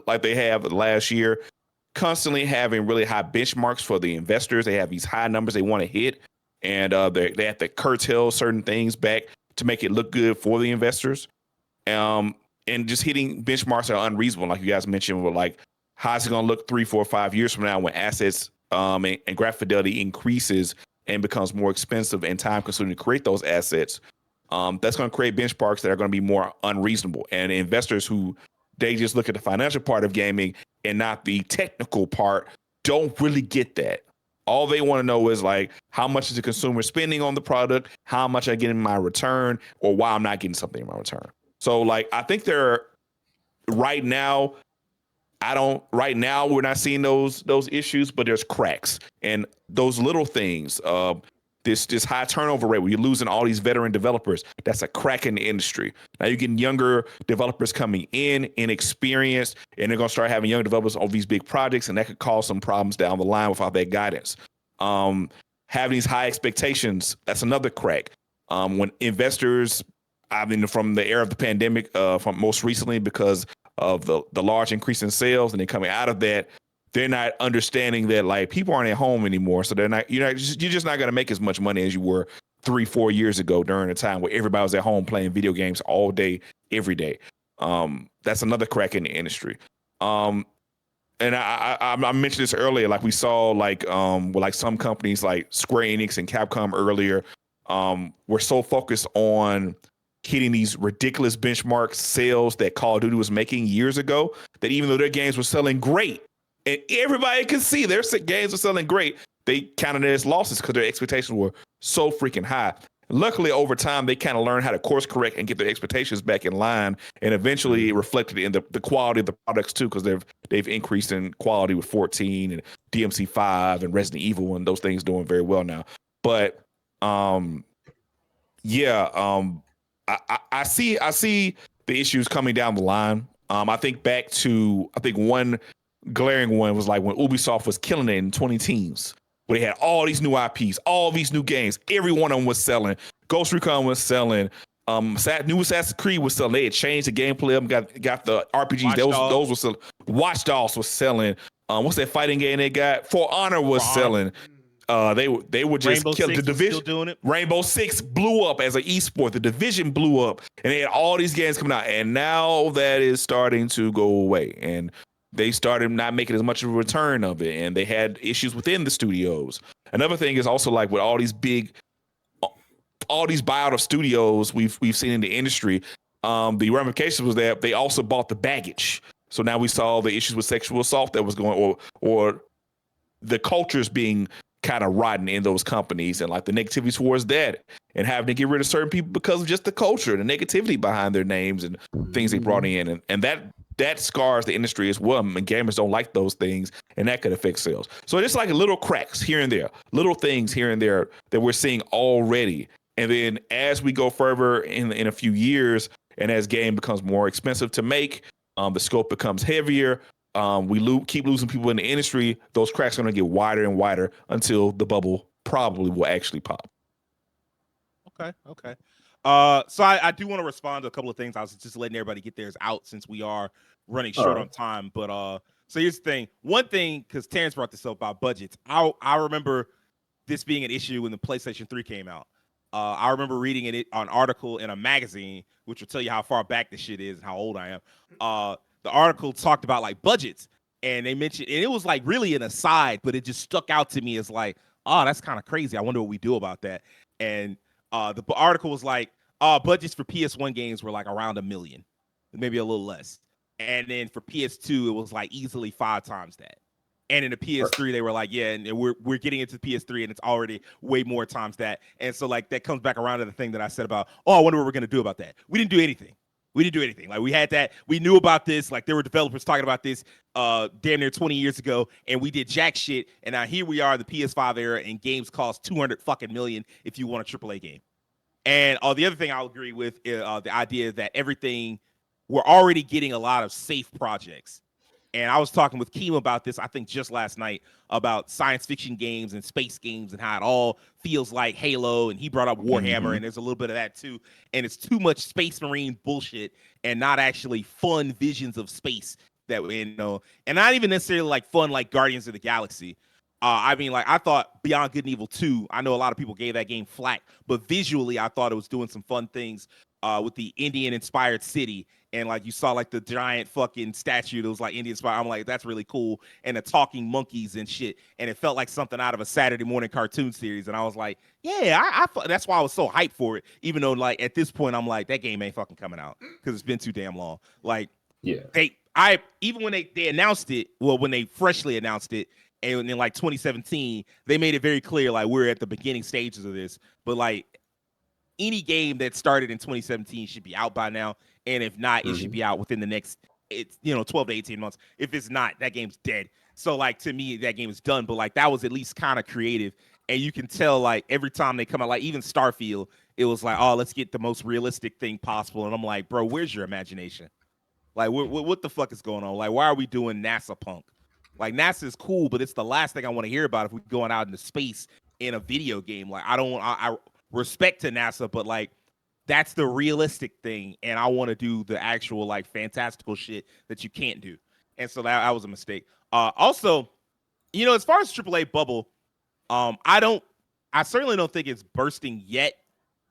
like they have last year, constantly having really high benchmarks for the investors. They have these high numbers they want to hit, and they have to curtail certain things back to make it look good for the investors. And just hitting benchmarks that are unreasonable, like you guys mentioned, with like how's it going to look 3, 4, 5 years from now when assets and graph fidelity increases and becomes more expensive and time consuming to create those assets. That's going to create benchmarks that are going to be more unreasonable. And investors who they just look at the financial part of gaming and not the technical part don't really get that. All they want to know is like, how much is the consumer spending on the product? How much I get in my return, or why I'm not getting something in my return. So like, I think right now, right now we're not seeing those issues, but there's cracks and those little things. This high turnover rate where you're losing all these veteran developers, that's a crack in the industry. Now you're getting younger developers coming in, inexperienced, and they're gonna start having young developers on these big projects, and that could cause some problems down the line without that guidance. Having these high expectations, that's another crack. When investors, I mean, from the era of the pandemic, from most recently because of the large increase in sales, and then coming out of that, they're not understanding that like people aren't at home anymore, so you're just not going to make as much money as you were 3-4 years ago during a time where everybody was at home playing video games all day, every day. That's another crack in the industry. And I mentioned this earlier, like we saw like with like some companies like Square Enix and Capcom earlier, were so focused on hitting these ridiculous benchmark sales that Call of Duty was making years ago that even though their games were selling great and everybody could see their games were selling great, they counted it as losses because their expectations were so freaking high. Luckily, over time, they kind of learned how to course correct and get their expectations back in line, and eventually it reflected in the quality of the products too, because they've increased in quality with 14 and DMC5 and Resident Evil, and those things doing very well now. But I see the issues coming down the line. I think back to one glaring one was like when Ubisoft was killing it in 2010s, where they had all these new IPs, all these new games. Every one of them was selling. Ghost Recon was selling. New Assassin's Creed was selling. They had changed the gameplay up, got the RPGs. Those were selling. Watch Dogs was selling. What's that fighting game they got? For Honor was selling. They were just killing. The Division, still doing it. Rainbow Six blew up as an esport. The Division blew up, and they had all these games coming out. And now that is starting to go away, and they started not making as much of a return of it, and they had issues within the studios. Another thing is also like with all these buyout of studios we've seen in the industry, the ramifications was that they also bought the baggage. So now we saw the issues with sexual assault that was going, or the cultures being kind of rotten in those companies, and like the negativity towards that, and having to get rid of certain people because of just the culture, the negativity behind their names and things they brought in, and that scars the industry as well. And gamers don't like those things, and that could affect sales. So it's like little cracks here and there, little things here and there that we're seeing already. And then as we go further in a few years, and as game becomes more expensive to make, the scope becomes heavier. We keep losing people in the industry. Those cracks are going to get wider and wider until the bubble probably will actually pop. Okay. So I do want to respond to a couple of things. I was just letting everybody get theirs out since we are running short on time. But so here's the thing. One thing, because Terrence brought this up about budgets. I remember this being an issue when the PlayStation 3 came out. I remember reading an article in a magazine, which will tell you how far back this shit is and how old I am. The article talked about like budgets, and they mentioned, and it was like really an aside, but it just stuck out to me as like, oh, that's kind of crazy. I wonder what we do about that. And the article was like, budgets for PS1 games were like around $1 million, maybe a little less. And then for PS2, it was like easily 5 times that. And in the PS3, they were like, yeah, and we're getting into the PS3, and it's already way more times that. And so like that comes back around to the thing that I said about, oh, I wonder what we're gonna do about that. We didn't do anything. Like we had that. We knew about this. Like there were developers talking about this damn near 20 years ago, and we did jack shit. And now here we are, the PS5 era, and games cost $200 fucking million if you want a AAA game. And the other thing I'll agree with is the idea that we're already getting a lot of safe projects. And I was talking with Keem about this, I think just last night, about science fiction games and space games and how it all feels like Halo. And he brought up Warhammer, and there's a little bit of that too. And it's too much Space Marine bullshit and not actually fun visions of space that we know. And not even necessarily like fun like Guardians of the Galaxy. I mean, like I thought Beyond Good and Evil 2, I know a lot of people gave that game flack, but visually I thought it was doing some fun things with the Indian-inspired city. And like you saw like the giant fucking statue that was like Indian inspired. I'm like, that's really cool. And the talking monkeys and shit. And it felt like something out of a Saturday morning cartoon series. And I was like, yeah, that's why I was so hyped for it. Even though like at this point, I'm like, that game ain't fucking coming out because it's been too damn long. Like, yeah, even when they announced it, well, when they freshly announced it, and in like 2017, they made it very clear like we're at the beginning stages of this. But like any game that started in 2017 should be out by now. And if not, it should be out within the next it's 12 to 18 months. If it's not, that game's dead. So like to me, that game is done. But like that was at least kind of creative, and you can tell like every time they come out, like even Starfield, it was like, oh, let's get the most realistic thing possible. And I'm like, bro, where's your imagination? Like what the fuck is going on? Like why are we doing NASA punk? Like NASA is cool, but it's the last thing I want to hear about if we're going out into space in a video game. Like I respect to NASA, but like that's the realistic thing, and I want to do the actual like fantastical shit that you can't do. And so that was a mistake. Also, as far as AAA bubble, I certainly don't think it's bursting yet,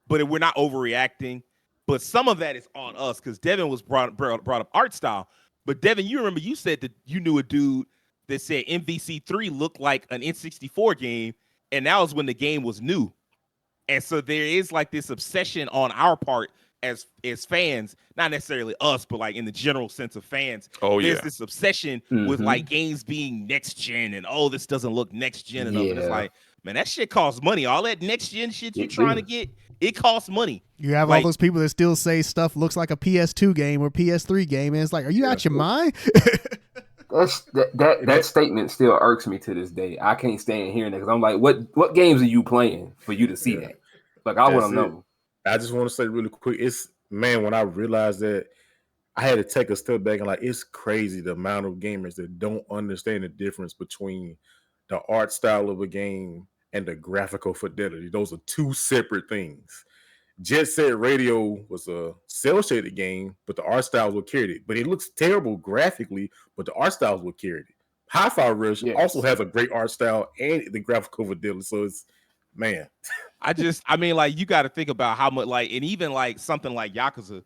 but we're not overreacting. But some of that is on us because Devin was brought up art style. But Devin, you remember you said that you knew a dude that said MVC3 looked like an N64 game, and that was when the game was new. And so there is like this obsession on our part as fans, not necessarily us, but like in the general sense of fans. There's this obsession with like games being next gen and this doesn't look next gen enough. And it's like, man, that shit costs money. All that next gen shit you're trying to get, it costs money. You have all those people that still say stuff looks like a PS2 game or PS3 game, and it's like, are you out your mind? That statement still irks me to this day. I can't stand hearing that because I'm like, what games are you playing for you to see that? Like, I want to know. I just want to say really quick, when I realized that, I had to take a step back and like, it's crazy the amount of gamers that don't understand the difference between the art style of a game and the graphical fidelity. Those are two separate things. Jet Set Radio was a cell shaded game, but the art styles were carried it. But it looks terrible graphically, but the art styles were carried it. Hi-Fi Rush also has a great art style and the graphical fidelity. So it's, man. like you got to think about how much, like, and even like something like Yakuza,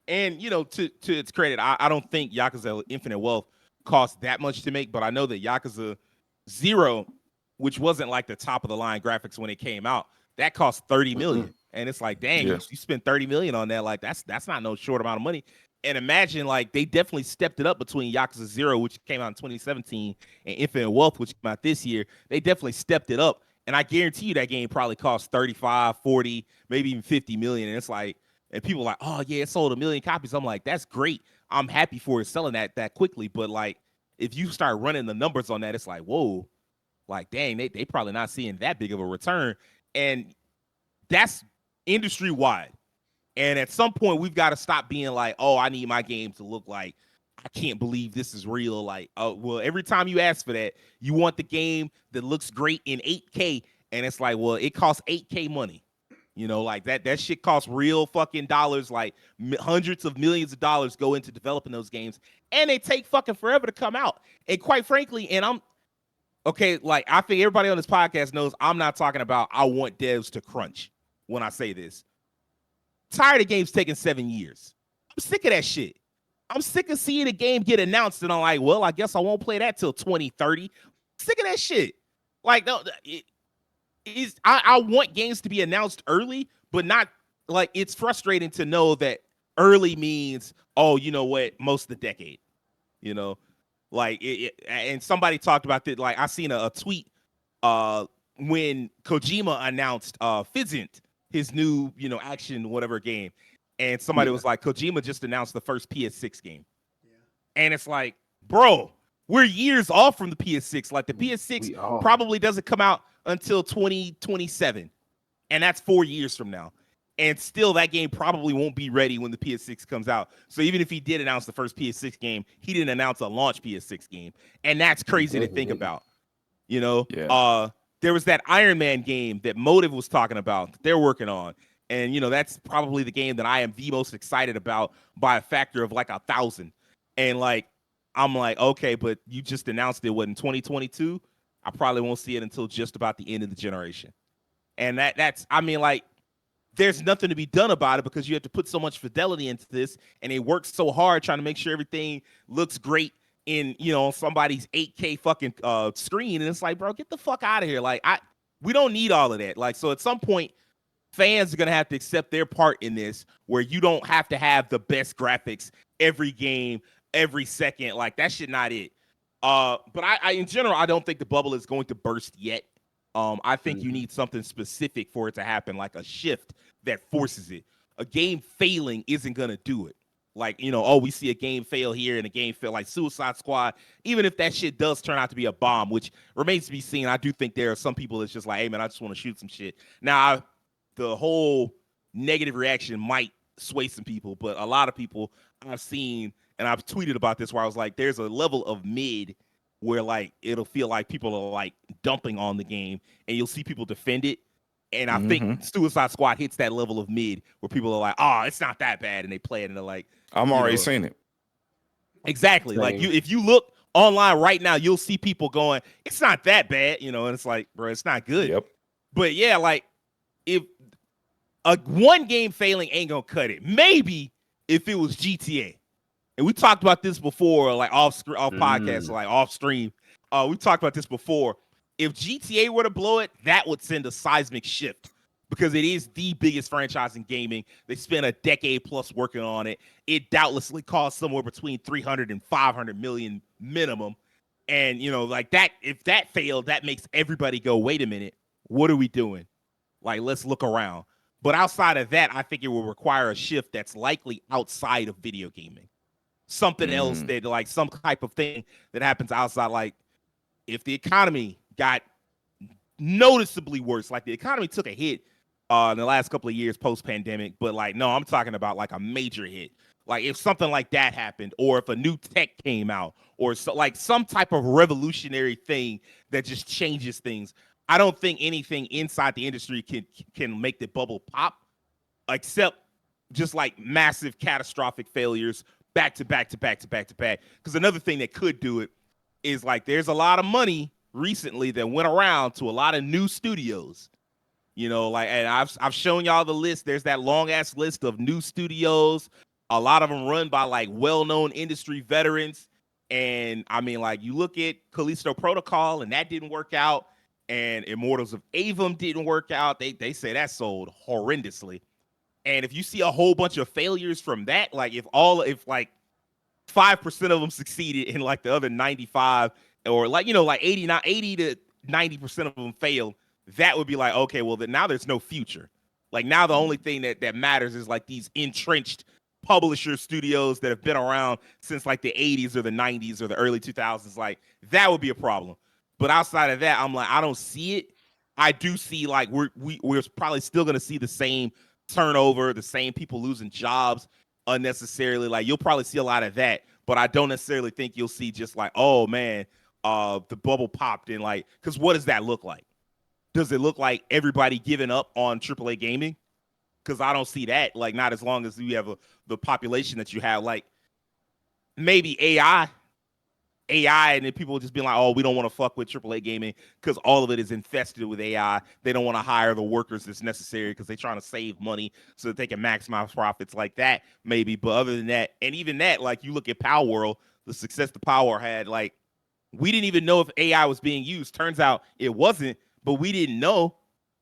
and to its credit, I don't think Yakuza Infinite Wealth cost that much to make, but I know that Yakuza 0, which wasn't like the top of the line graphics when it came out, that cost $30 million. And it's like, dang, you spent $30 million on that. Like that's not no short amount of money. And imagine like they definitely stepped it up between Yakuza 0, which came out in 2017, and Infinite Wealth, which came out this year. They definitely stepped it up. And I guarantee you that game probably cost 35, 40, maybe even 50 million. And it's like, and people are like, oh yeah, it sold 1 million copies. I'm like, that's great. I'm happy for it selling that quickly. But like, if you start running the numbers on that, it's like, whoa, like, dang, they probably not seeing that big of a return. And that's industry wide. And at some point, we've got to stop being like, oh, I need my game to look like, I can't believe this is real. Like, oh, well, every time you ask for that, you want the game that looks great in 8K. And it's like, well, it costs 8K money. Like that shit costs real fucking dollars. Like hundreds of millions of dollars go into developing those games. And they take fucking forever to come out. And quite frankly, like, I think everybody on this podcast knows I'm not talking about I want devs to crunch when I say this. Tired of games taking 7 years. I'm sick of that shit. I'm sick of seeing a game get announced and I'm like, well, I guess I won't play that till 2030. Sick of that shit. Like, no, I want games to be announced early, but not like, it's frustrating to know that early means, oh, you know what, most of the decade, like and somebody talked about that. Like I seen a tweet when Kojima announced Fizzant, his new, action, whatever game. And somebody was like, Kojima just announced the first PS6 game. Yeah. And it's like, bro, we're years off from the PS6. Like the PS6 probably doesn't come out until 2027. And that's 4 years from now. And still that game probably won't be ready when the PS6 comes out. So even if he did announce the first PS6 game, he didn't announce a launch PS6 game. And that's crazy to think about. There was that Iron Man game that Motive was talking about that they're working on. And, that's probably the game that I am the most excited about by a factor of like 1,000. And like, I'm like, okay, but you just announced it, in 2022? I probably won't see it until just about the end of the generation. And that's, there's nothing to be done about it because you have to put so much fidelity into this. And they work so hard trying to make sure everything looks great in, somebody's 8K fucking screen. And it's like, bro, get the fuck out of here. Like, we don't need all of that. Like, so at some point, fans are going to have to accept their part in this, where you don't have to have the best graphics every game, every second. Like, that shit not it. But I in general, I don't think the bubble is going to burst yet. I think you need something specific for it to happen, like a shift that forces it. A game failing isn't going to do it. Like, you know, oh, we see a game fail here and a game fail, like Suicide Squad. Even if that shit does turn out to be a bomb, which remains to be seen, I do think there are some people that's just like, hey, man, I just want to shoot some shit. Now, the whole negative reaction might sway some people, but a lot of people I've seen, and I've tweeted about this, where I was like, there's a level of mid where, like, it'll feel like people are, like, dumping on the game, and you'll see people defend it. And I think Suicide Squad hits that level of mid where people are like, oh, it's not that bad, and they play it, and they're like, I'm already seeing it. Exactly. Same. Like, if you look online right now, you'll see people going, it's not that bad, you know, and it's like, bro, it's not good. Yep. But yeah, like, if a one game failing ain't gonna cut it. Maybe if it was GTA. And we talked about this before, like off podcast, like off stream. We talked about this before. If GTA were to blow it, that would send a seismic shift because it is the biggest franchise in gaming. They spent a decade plus working on it. It doubtlessly cost somewhere between 300 and 500 million minimum. And, you know, like that, if that failed, that makes everybody go, wait a minute, what are we doing? Like, let's look around. But outside of that, I think it will require a shift that's likely outside of video gaming. Something else that, like, some type of thing that happens outside, like, if the economy got noticeably worse, like the economy took a hit in the last couple of years post-pandemic, but like, no, I'm talking about like a major hit. Like if something like that happened, or if a new tech came out, or so, like some type of revolutionary thing that just changes things, I don't think anything inside the industry can make the bubble pop, except just like massive catastrophic failures back to back to back to back to back. Because another thing that could do it is like there's a lot of money recently that went around to a lot of new studios, you know, like, and I've shown y'all the list. There's that long ass list of new studios. A lot of them run by like well-known industry veterans. And I mean, like, you look at Callisto Protocol and that didn't work out, and Immortals of Avum didn't work out. They say that sold horrendously. And if you see a whole bunch of failures from that, like if like 5% of them succeeded and like the other 95, or like, you know, like 80 to 90% of them failed, that would be like, okay, well, then now there's no future. Like now the only thing that matters is like these entrenched publisher studios that have been around since like the 80s or the 90s or the early 2000s. Like that would be a problem. But outside of that, I'm like, I don't see it. I do see like we're probably still going to see the same turnover, the same people losing jobs unnecessarily. Like you'll probably see a lot of that, but I don't necessarily think you'll see just like, oh man, the bubble popped in, like, because what does that look like? Does it look like everybody giving up on AAA gaming? Because I don't see that. Like, not as long as you have the population that you have. Like, maybe AI, and then people just be like, oh, we don't want to fuck with AAA gaming because all of it is infested with AI. They don't want to hire the workers that's necessary because they're trying to save money so that they can maximize profits, like that, maybe. But other than that, and even that, like, you look at Power World, the success the Power had, like, we didn't even know if AI was being used. Turns out it wasn't, but we didn't know.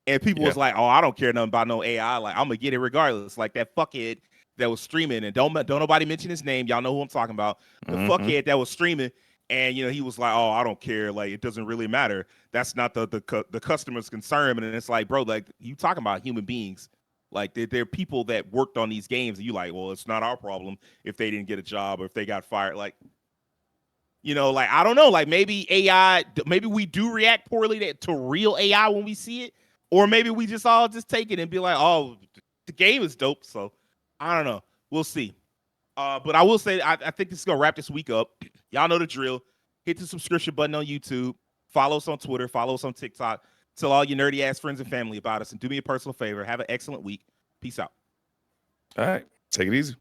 And people was like, oh, I don't care nothing about no AI. Like, I'm going to get it regardless. Like that fuckhead that was streaming, and don't nobody mention his name. Y'all know who I'm talking about. The fuckhead that was streaming. And, you know, he was like, oh, I don't care. Like, it doesn't really matter. That's not the customer's concern. And it's like, bro, like, you talking about human beings. Like, they're people that worked on these games. And you like, well, it's not our problem if they didn't get a job or if they got fired. Like, you know, like, I don't know. Like, maybe AI, maybe we do react poorly to real AI when we see it. Or maybe we just all just take it and be like, oh, the game is dope. So, I don't know. We'll see. But I will say, I think this is going to wrap this week up. Y'all know the drill. Hit the subscription button on YouTube. Follow us on Twitter. Follow us on TikTok. Tell all your nerdy-ass friends and family about us. And do me a personal favor. Have an excellent week. Peace out. All right. Take it easy.